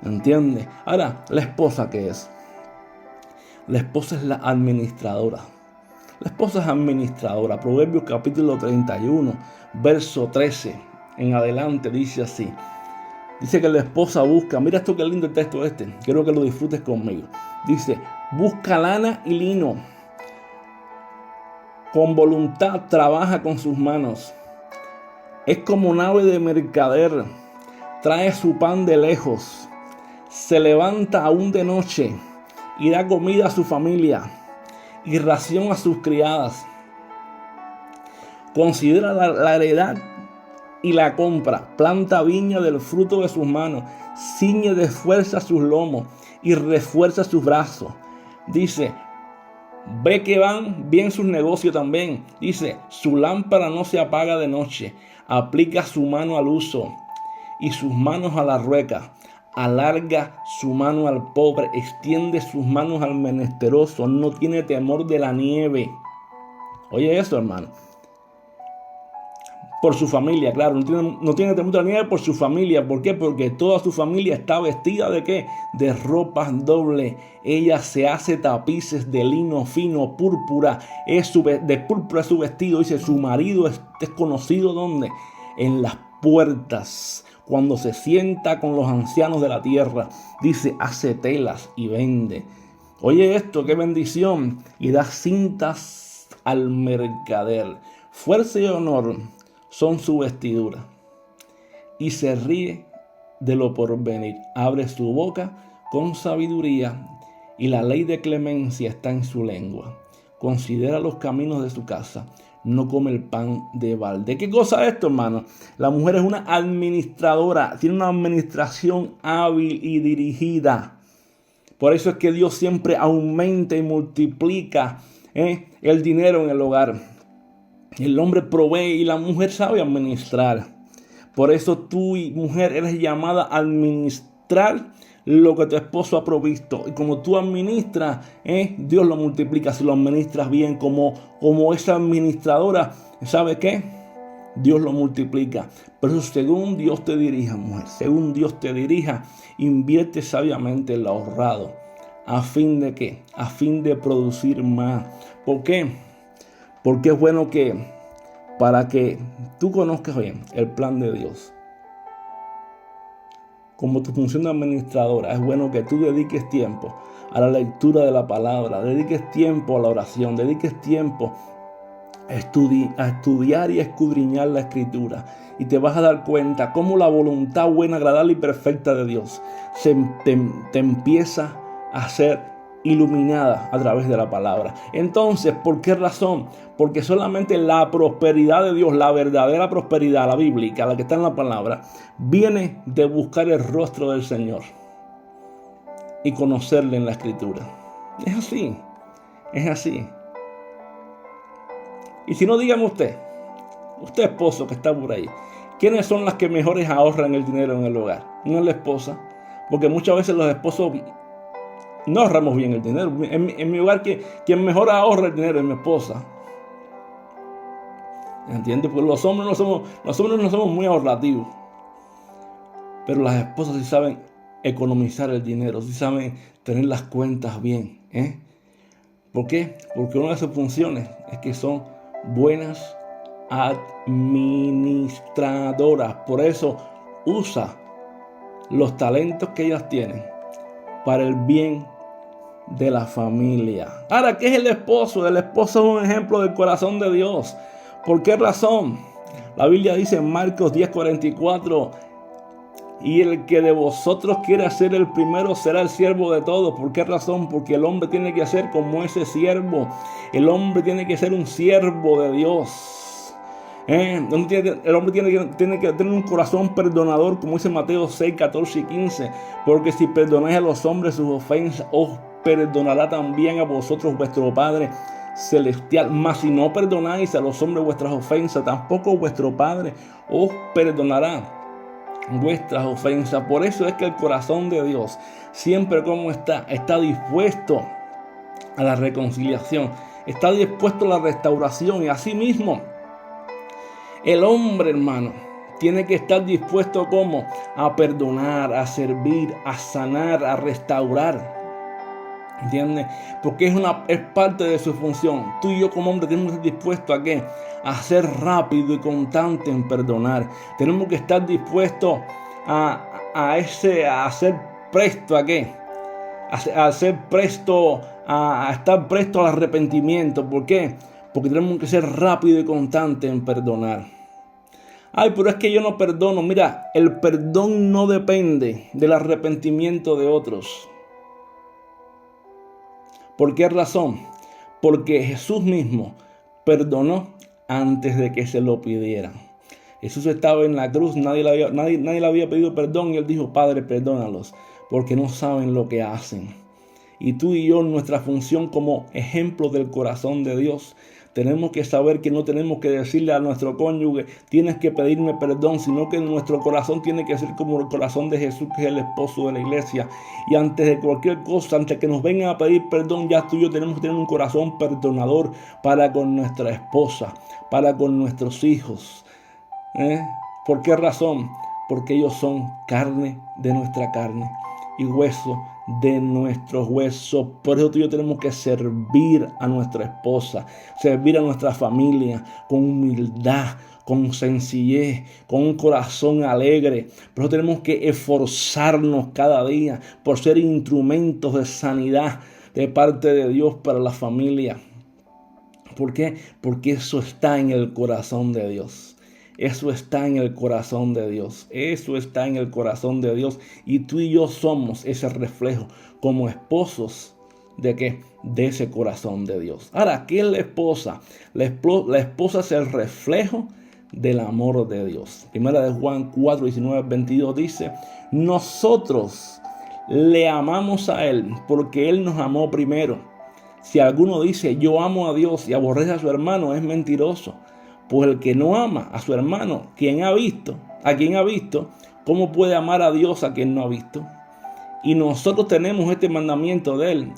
¿Entiendes? Ahora, ¿la esposa qué es? La esposa es la administradora. La esposa es administradora. Proverbios capítulo 31, verso 13 en adelante dice así. Dice que la esposa busca, mira esto qué lindo el texto este, quiero que lo disfrutes conmigo. Dice: busca lana y lino, con voluntad trabaja con sus manos. Es como nave de mercader, trae su pan de lejos. Se levanta aún de noche y da comida a su familia y ración a sus criadas. Considera la heredad y la compra. Planta viña del fruto de sus manos. Ciñe de fuerza sus lomos y refuerza sus brazos. Dice: ve que van bien sus negocios también. Dice: su lámpara no se apaga de noche. Aplica su mano al uso y sus manos a la rueca. alarga su mano al pobre, extiende sus manos al menesteroso, no tiene temor de la nieve. Oye eso, hermano. Por su familia, claro, no tiene temor de la nieve por su familia. ¿Por qué? Porque toda su familia está vestida ¿de qué? De ropas dobles. Ella se hace tapices de lino fino, púrpura. De púrpura es su vestido. Dice, su marido es conocido ¿dónde? En las puertas. Cuando se sienta con los ancianos de la tierra, dice, hace telas y vende. Oye esto, qué bendición. Y da cintas al mercader. Fuerza y honor son su vestidura, y se ríe de lo porvenir. Abre su boca con sabiduría, y la ley de clemencia está en su lengua. Considera los caminos de su casa, no come el pan de balde. ¿Qué cosa es esto, hermano? La mujer es una administradora, tiene una administración hábil y dirigida. Por eso es que Dios siempre aumenta y multiplica el dinero en el hogar. El hombre provee y la mujer sabe administrar. Por eso tú, mujer, eres llamada a administrar lo que tu esposo ha provisto. Y como tú administras, Dios lo multiplica si lo administras bien. Como esa administradora, ¿sabe qué? Dios lo multiplica. Pero según Dios te dirija, mujer, según Dios te dirija, invierte sabiamente en lo ahorrado. ¿A fin de qué? A fin de producir más. ¿Por qué? Porque es bueno para que tú conozcas bien el plan de Dios. Como tu función de administradora, es bueno que tú dediques tiempo a la lectura de la palabra, dediques tiempo a la oración, dediques tiempo a estudiar y a escudriñar la Escritura. Y te vas a dar cuenta cómo la voluntad buena, agradable y perfecta de Dios te empieza a ser iluminada a través de la palabra. Entonces, ¿por qué razón? Porque solamente la prosperidad de Dios, la verdadera prosperidad, la bíblica, la que está en la palabra, viene de buscar el rostro del Señor y conocerle en la Escritura. Es así, es así. Y si no, dígame usted esposo que está por ahí, ¿quiénes son las que mejores ahorran el dinero en el hogar? No es la esposa, porque muchas veces los esposos no ahorramos bien el dinero. En mi hogar, quien mejor ahorra el dinero es mi esposa. ¿Entiendes? Porque los hombres no somos muy ahorrativos. Pero las esposas sí saben economizar el dinero, sí saben tener las cuentas bien. ¿Por qué? Porque una de sus funciones es que son buenas administradoras. Por eso usa los talentos que ellas tienen para el bien de la familia. Ahora, ¿qué es el esposo? El esposo es un ejemplo del corazón de Dios. ¿Por qué razón? La Biblia dice en Marcos 10:44, y el que de vosotros quiera ser el primero será el siervo de todos. ¿Por qué razón? Porque el hombre tiene que ser como ese siervo. El hombre tiene que ser un siervo de Dios. El hombre tiene que tener un corazón perdonador, como dice Mateo 6:14 y 15. Porque si perdonáis a los hombres sus ofensas, os perdonará también a vosotros vuestro Padre celestial. Mas si no perdonáis a los hombres vuestras ofensas, tampoco vuestro Padre os perdonará vuestras ofensas. Por eso es que el corazón de Dios siempre está dispuesto a la reconciliación, está dispuesto a la restauración. Y así mismo el hombre, hermano, tiene que estar dispuesto a perdonar, a servir, a sanar, a restaurar. ¿Entiendes? Porque es parte de su función. Tú y yo como hombre tenemos que estar dispuestos a ser rápido y constante en perdonar. Tenemos que estar dispuestos a ser presto a estar presto al arrepentimiento. ¿Por qué? Porque tenemos que ser rápido y constante en perdonar. Ay, pero es que yo no perdono. Mira, el perdón no depende del arrepentimiento de otros. ¿Por qué razón? Porque Jesús mismo perdonó antes de que se lo pidieran. Jesús estaba en la cruz, nadie le había pedido perdón y él dijo, Padre, perdónalos, porque no saben lo que hacen. Y tú y yo, nuestra función como ejemplo del corazón de Dios, tenemos que saber que no tenemos que decirle a nuestro cónyuge, tienes que pedirme perdón, sino que nuestro corazón tiene que ser como el corazón de Jesús, que es el esposo de la iglesia. Y antes de cualquier cosa, antes que nos vengan a pedir perdón, ya tú y yo tenemos que tener un corazón perdonador para con nuestra esposa, para con nuestros hijos. ¿Por qué razón? Porque ellos son carne de nuestra carne y hueso de nuestros huesos. Por eso tú y yo tenemos que servir a nuestra esposa, servir a nuestra familia con humildad, con sencillez, con un corazón alegre. Por eso tenemos que esforzarnos cada día por ser instrumentos de sanidad de parte de Dios para la familia. ¿Por qué? Porque eso está en el corazón de Dios. Eso está en el corazón de Dios. Eso está en el corazón de Dios. Y tú y yo somos ese reflejo como esposos de ¿qué? De ese corazón de Dios. Ahora, ¿qué es la esposa? La esposa es el reflejo del amor de Dios. Primera de Juan 4, 19, 22 dice, nosotros le amamos a Él porque Él nos amó primero. Si alguno dice yo amo a Dios y aborrece a su hermano, es mentiroso. Pues el que no ama a su hermano, a quien ha visto, ¿cómo puede amar a Dios a quien no ha visto? Y nosotros tenemos este mandamiento de Él.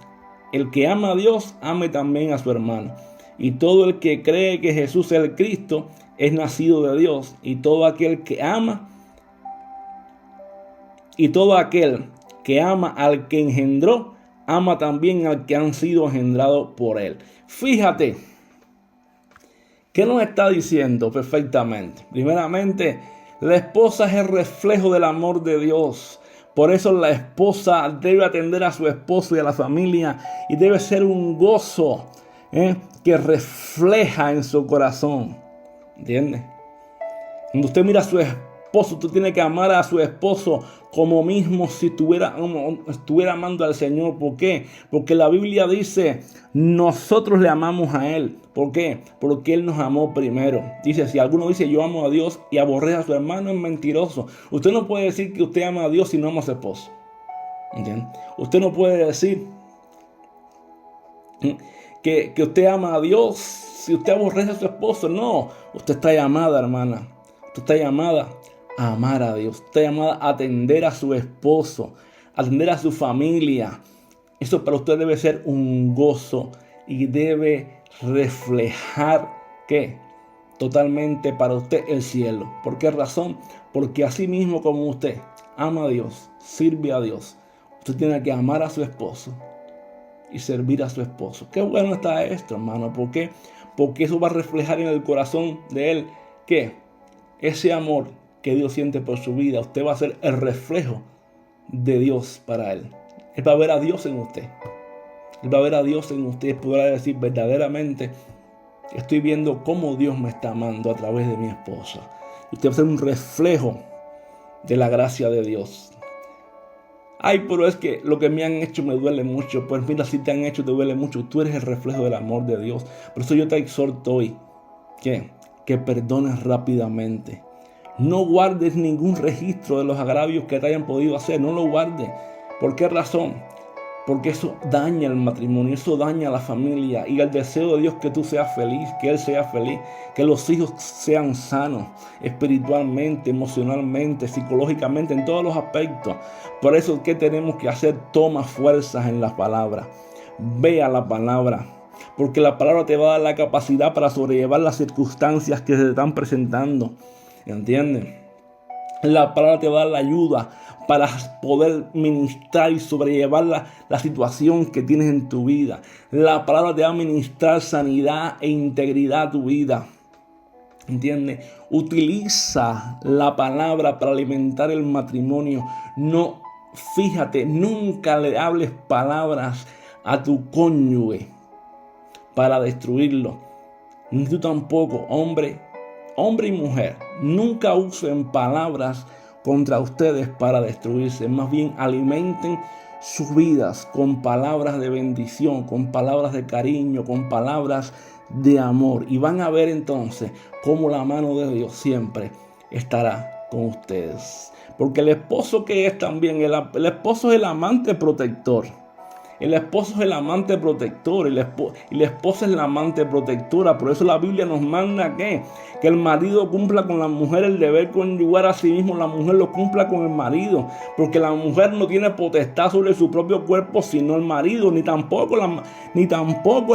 El que ama a Dios, ame también a su hermano. Y todo el que cree que Jesús es el Cristo, es nacido de Dios. Y todo aquel que ama al que engendró, ama también al que han sido engendrados por Él. Fíjate. ¿Qué nos está diciendo perfectamente? Primeramente, la esposa es el reflejo del amor de Dios. Por eso la esposa debe atender a su esposo y a la familia y debe ser un gozo que refleja en su corazón. ¿Entiende? Cuando usted mira a su esposo, usted tiene que amar a su esposo como mismo si estuviera amando al Señor. ¿Por qué? Porque la Biblia dice, nosotros le amamos a Él. ¿Por qué? Porque Él nos amó primero. Dice, si alguno dice yo amo a Dios y aborrece a su hermano, es mentiroso. Usted no puede decir que usted ama a Dios si no ama a su esposo. ¿Entiende? Usted no puede decir que usted ama a Dios si usted aborrece a su esposo. No, usted está llamada, hermana. Usted está llamada a amar a Dios. Usted está llamada a atender a su esposo, a atender a su familia. Eso para usted debe ser un gozo y debe reflejar ¿qué? Totalmente para usted el cielo. ¿Por qué razón? Porque así mismo como usted ama a Dios, sirve a Dios, usted tiene que amar a su esposo y servir a su esposo. Qué bueno está esto, hermano. ¿Por qué? Porque eso va a reflejar en el corazón de él que ese amor que Dios siente por su vida, usted va a ser el reflejo de Dios para él. Él va a ver a Dios en usted. Él va a ver a Dios en usted. Podrá decir verdaderamente, estoy viendo cómo Dios me está amando a través de mi esposa. Usted va a ser un reflejo de la gracia de Dios. Ay, pero es que lo que me han hecho me duele mucho. Pues mira, si te han hecho te duele mucho. Tú eres el reflejo del amor de Dios. Por eso yo te exhorto hoy que perdones rápidamente. No guardes ningún registro de los agravios que te hayan podido hacer. No lo guardes. ¿Por qué razón? Porque eso daña el matrimonio, eso daña a la familia y el deseo de Dios que tú seas feliz, que Él sea feliz, que los hijos sean sanos espiritualmente, emocionalmente, psicológicamente, en todos los aspectos. Por eso, ¿qué tenemos que hacer? Toma fuerzas en la palabra, vea la palabra, porque la palabra te va a dar la capacidad para sobrellevar las circunstancias que se están presentando, ¿entiendes? La palabra te va a dar la ayuda para poder ministrar y sobrellevar la situación que tienes en tu vida. La palabra te va a ministrar sanidad e integridad a tu vida. ¿Entiendes? Utiliza la palabra para alimentar el matrimonio. No, fíjate, nunca le hables palabras a tu cónyuge para destruirlo. Ni tú tampoco, hombre y mujer, nunca usen palabras contra ustedes para destruirse. Más bien alimenten sus vidas con palabras de bendición, con palabras de cariño, con palabras de amor. Y van a ver entonces cómo la mano de Dios siempre estará con ustedes. Porque el esposo que es también, el esposo es el amante protector. El esposo es el amante protector y la esposa es la amante protectora. Por eso la Biblia nos manda que el marido cumpla con la mujer el deber conyugal, a sí mismo la mujer lo cumpla con el marido. Porque la mujer no tiene potestad sobre su propio cuerpo sino el marido, ni tampoco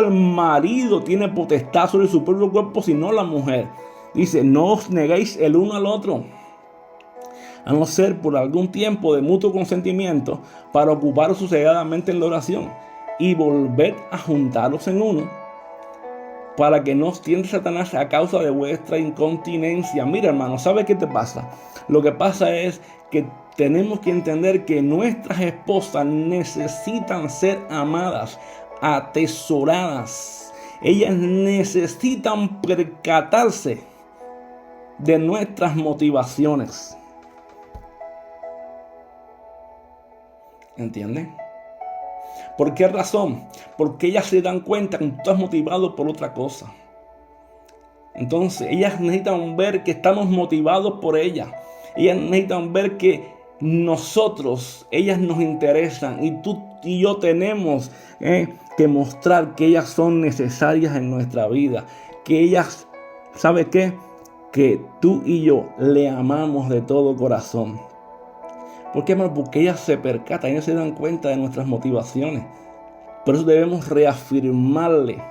el marido tiene potestad sobre su propio cuerpo sino la mujer. Dice, no os neguéis el uno al otro, a no ser por algún tiempo de mutuo consentimiento, para ocuparos sosegadamente en la oración y volver a juntaros en uno, para que no os tiente Satanás a causa de vuestra incontinencia. Mira, hermano, ¿sabes qué te pasa? Lo que pasa es que tenemos que entender que nuestras esposas necesitan ser amadas, atesoradas. Ellas necesitan percatarse de nuestras motivaciones. ¿Entienden? ¿Por qué razón? Porque ellas se dan cuenta que tú estás motivado por otra cosa. Entonces, ellas necesitan ver que estamos motivados por ellas. Ellas necesitan ver que ellas nos interesan. Y tú y yo tenemos que mostrar que ellas son necesarias en nuestra vida. Que ellas, ¿sabe qué? Que tú y yo le amamos de todo corazón. ¿Por qué, hermano? Porque ellas se percatan, ellas se dan cuenta de nuestras motivaciones. Por eso debemos reafirmarle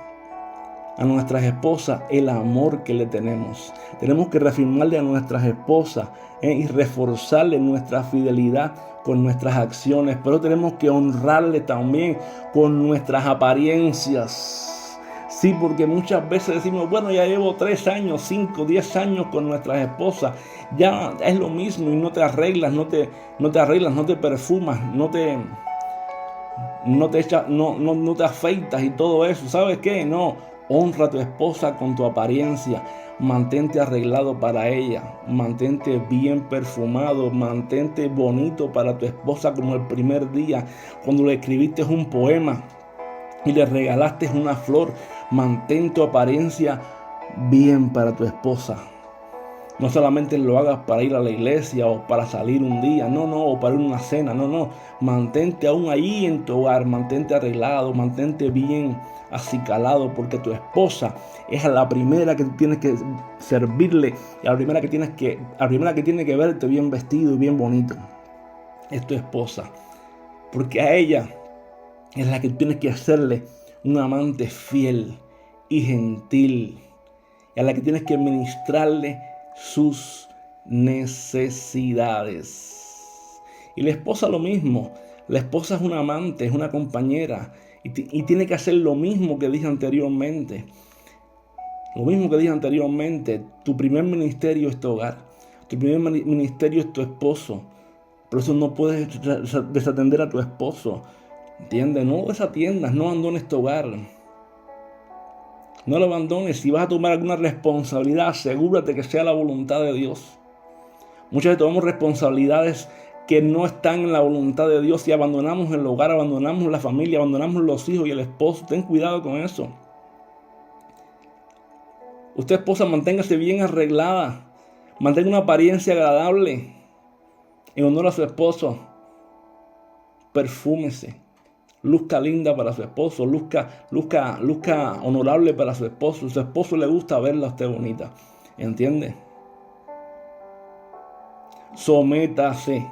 a nuestras esposas el amor que le tenemos. Tenemos que reafirmarle a nuestras esposas y reforzarle nuestra fidelidad con nuestras acciones. Pero tenemos que honrarle también con nuestras apariencias. Sí, porque muchas veces decimos, bueno, ya llevo 3 años, 5, 10 años con nuestras esposas. Ya es lo mismo y no te arreglas, no te perfumas, no te afeitas y todo eso. ¿Sabes qué? No, honra a tu esposa con tu apariencia. Mantente arreglado para ella, mantente bien perfumado, mantente bonito para tu esposa como el primer día cuando le escribiste un poema y le regalaste una flor. Mantén tu apariencia bien para tu esposa. No solamente lo hagas para ir a la iglesia o para salir un día, o para ir a una cena, Mantente aún ahí en tu hogar, mantente arreglado, mantente bien acicalado, porque tu esposa es la primera que tienes que servirle y la primera que tiene que verte bien vestido y bien bonito. Es tu esposa, porque a ella es la que tienes que hacerle un amante fiel y gentil, y a la que tienes que ministrarle sus necesidades. Y la esposa lo mismo. La esposa es una amante, es una compañera, y tiene que hacer lo mismo que dije anteriormente. Tu primer ministerio es tu hogar. Tu primer ministerio es tu esposo. Por eso no puedes desatender a tu esposo. ¿Entiendes? No desatiendas, no abandones tu hogar. No lo abandones. Si vas a tomar alguna responsabilidad, asegúrate que sea la voluntad de Dios. Muchas veces tomamos responsabilidades que no están en la voluntad de Dios y abandonamos el hogar, abandonamos la familia, abandonamos los hijos y el esposo. Ten cuidado con eso. Usted, esposa, manténgase bien arreglada. Mantenga una apariencia agradable en honor a su esposo. Perfúmese. Luzca linda para su esposo, luzca honorable para su esposo. A su esposo le gusta verla a usted bonita. ¿Entiende? Sométase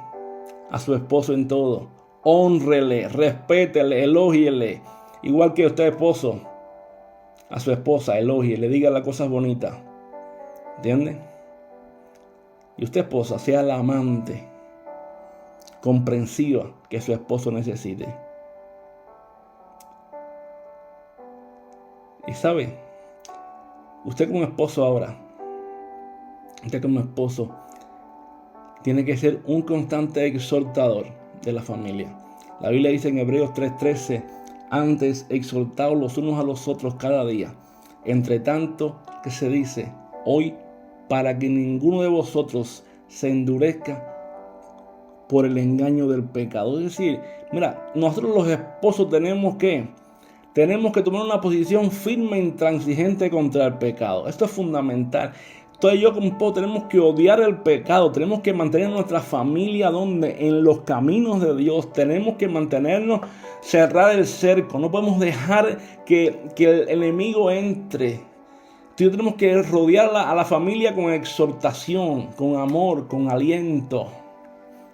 a su esposo en todo. Hónrele, respétele, elógiele. Igual que usted, esposo, a su esposa, elógiele, diga las cosas bonitas. ¿Entiende? Y usted, esposa, sea la amante comprensiva que su esposo necesite. Y sabe, usted como esposo ahora, tiene que ser un constante exhortador de la familia. La Biblia dice en Hebreos 3:13, antes exhortaos los unos a los otros cada día, entre tanto que se dice hoy, para que ninguno de vosotros se endurezca por el engaño del pecado. Es decir, mira, nosotros los esposos tenemos que tomar una posición firme e intransigente contra el pecado. Esto es fundamental. Entonces yo como esposo tenemos que odiar el pecado, tenemos que mantener nuestra familia donde en los caminos de Dios, tenemos que mantenernos, cerrar el cerco, no podemos dejar que el enemigo entre. Entonces tenemos que rodear a la familia con exhortación, con amor, con aliento,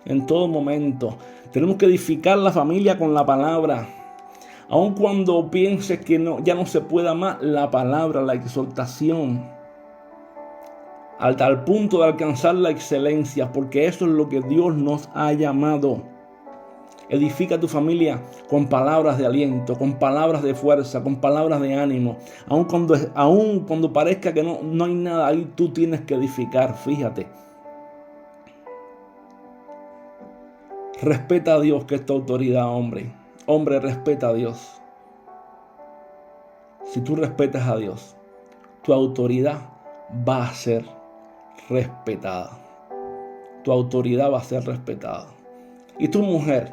en todo momento. Tenemos que edificar la familia con la palabra. Aun cuando pienses que ya no se pueda más, la palabra, la exhortación. Al tal punto de alcanzar la excelencia, porque eso es lo que Dios nos ha llamado. Edifica tu familia con palabras de aliento, con palabras de fuerza, con palabras de ánimo. Aun cuando parezca que no hay nada ahí, tú tienes que edificar, fíjate. Respeta a Dios, que es tu autoridad, hombre. Hombre, respeta a Dios. Si tú respetas a Dios, tu autoridad va a ser respetada. Tu autoridad va a ser respetada. Y tu mujer,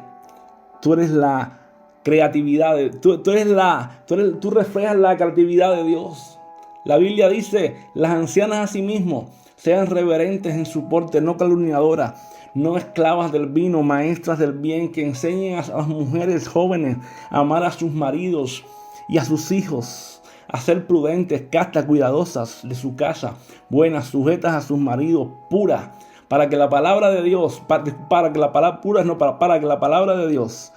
tú eres la creatividad, tú reflejas la creatividad de Dios. La Biblia dice, las ancianas asimismo sean reverentes en su porte, no calumniadoras, no esclavas del vino, maestras del bien, que enseñen a las mujeres jóvenes a amar a sus maridos y a sus hijos, a ser prudentes, castas, cuidadosas de su casa, buenas, sujetas a sus maridos, puras, para que la palabra de Dios, para que la palabra de Dios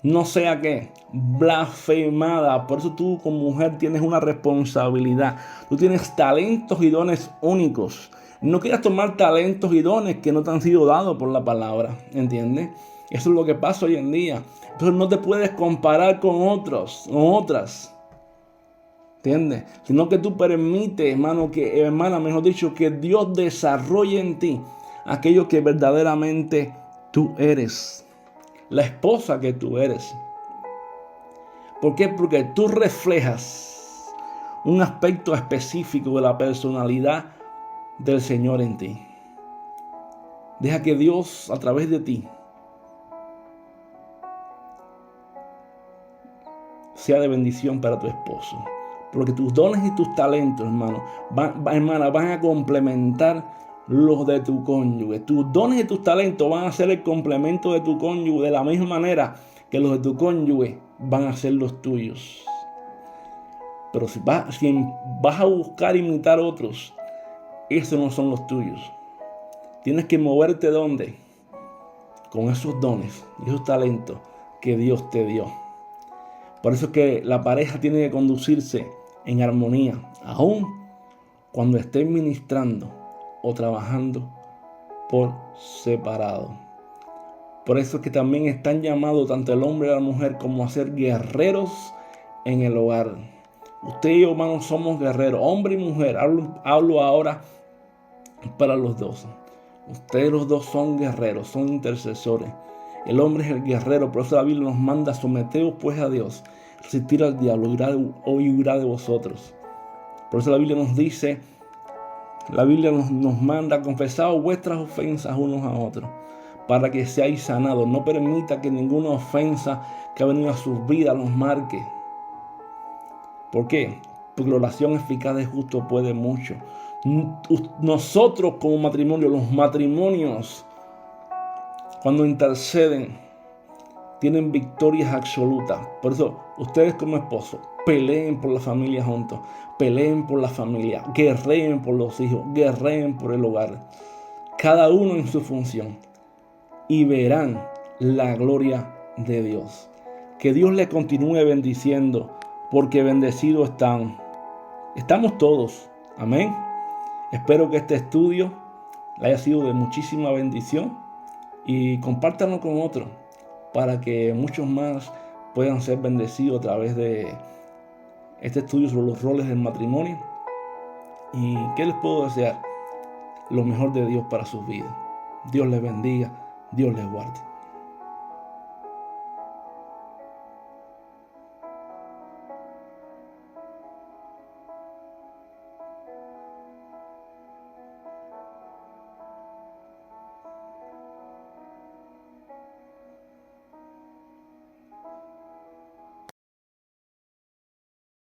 no sea que blasfemada. Por eso tú como mujer tienes una responsabilidad. Tú tienes talentos y dones únicos. No quieras tomar talentos y dones que no te han sido dados por la palabra, ¿entiendes? Eso es lo que pasa hoy en día. Entonces no te puedes comparar con otros, con otras, ¿entiendes? Sino que tú permites, hermana, mejor dicho, que Dios desarrolle en ti aquello que verdaderamente tú eres. La esposa que tú eres. ¿Por qué? Porque tú reflejas un aspecto específico de la personalidad del Señor en ti. Deja que Dios a través de ti sea de bendición para tu esposo. Porque tus dones y tus talentos, hermano, van a complementar los de tu cónyuge. Tus dones y tus talentos van a ser el complemento de tu cónyuge, de la misma manera que los de tu cónyuge van a ser los tuyos. Pero si vas a buscar imitar a otros, esos no son los tuyos. Tienes que moverte ¿dónde? Con esos dones y esos talentos que Dios te dio. Por eso es que la pareja tiene que conducirse en armonía, aun cuando estén ministrando o trabajando por separado. Por eso es que también están llamados tanto el hombre y la mujer como a ser guerreros en el hogar. Usted y yo, hermanos, somos guerreros, hombre y mujer. Hablo ahora para los dos. Ustedes los dos son guerreros, son intercesores. El hombre es el guerrero, por eso la Biblia nos manda: someteos pues a Dios, resistir al diablo y huirá de vosotros. Por eso la Biblia nos dice, nos manda: confesaos vuestras ofensas unos a otros, para que seáis sanados. No permita que ninguna ofensa que ha venido a sus vidas los marque. ¿Por qué? Porque la oración eficaz de justo puede mucho. Nosotros como matrimonio, los matrimonios, cuando interceden, tienen victorias absolutas. Por eso, ustedes como esposos, peleen por la familia juntos, peleen por la familia, guerreen por los hijos, guerreen por el hogar, cada uno en su función, y verán la gloria de Dios. Que Dios les continúe bendiciendo, porque bendecidos estamos todos. Amén. Espero que este estudio le haya sido de muchísima bendición, y compártanlo con otros para que muchos más puedan ser bendecidos a través de este estudio sobre los roles del matrimonio. ¿Y qué les puedo desear? Lo mejor de Dios para sus vidas. Dios les bendiga, Dios les guarde.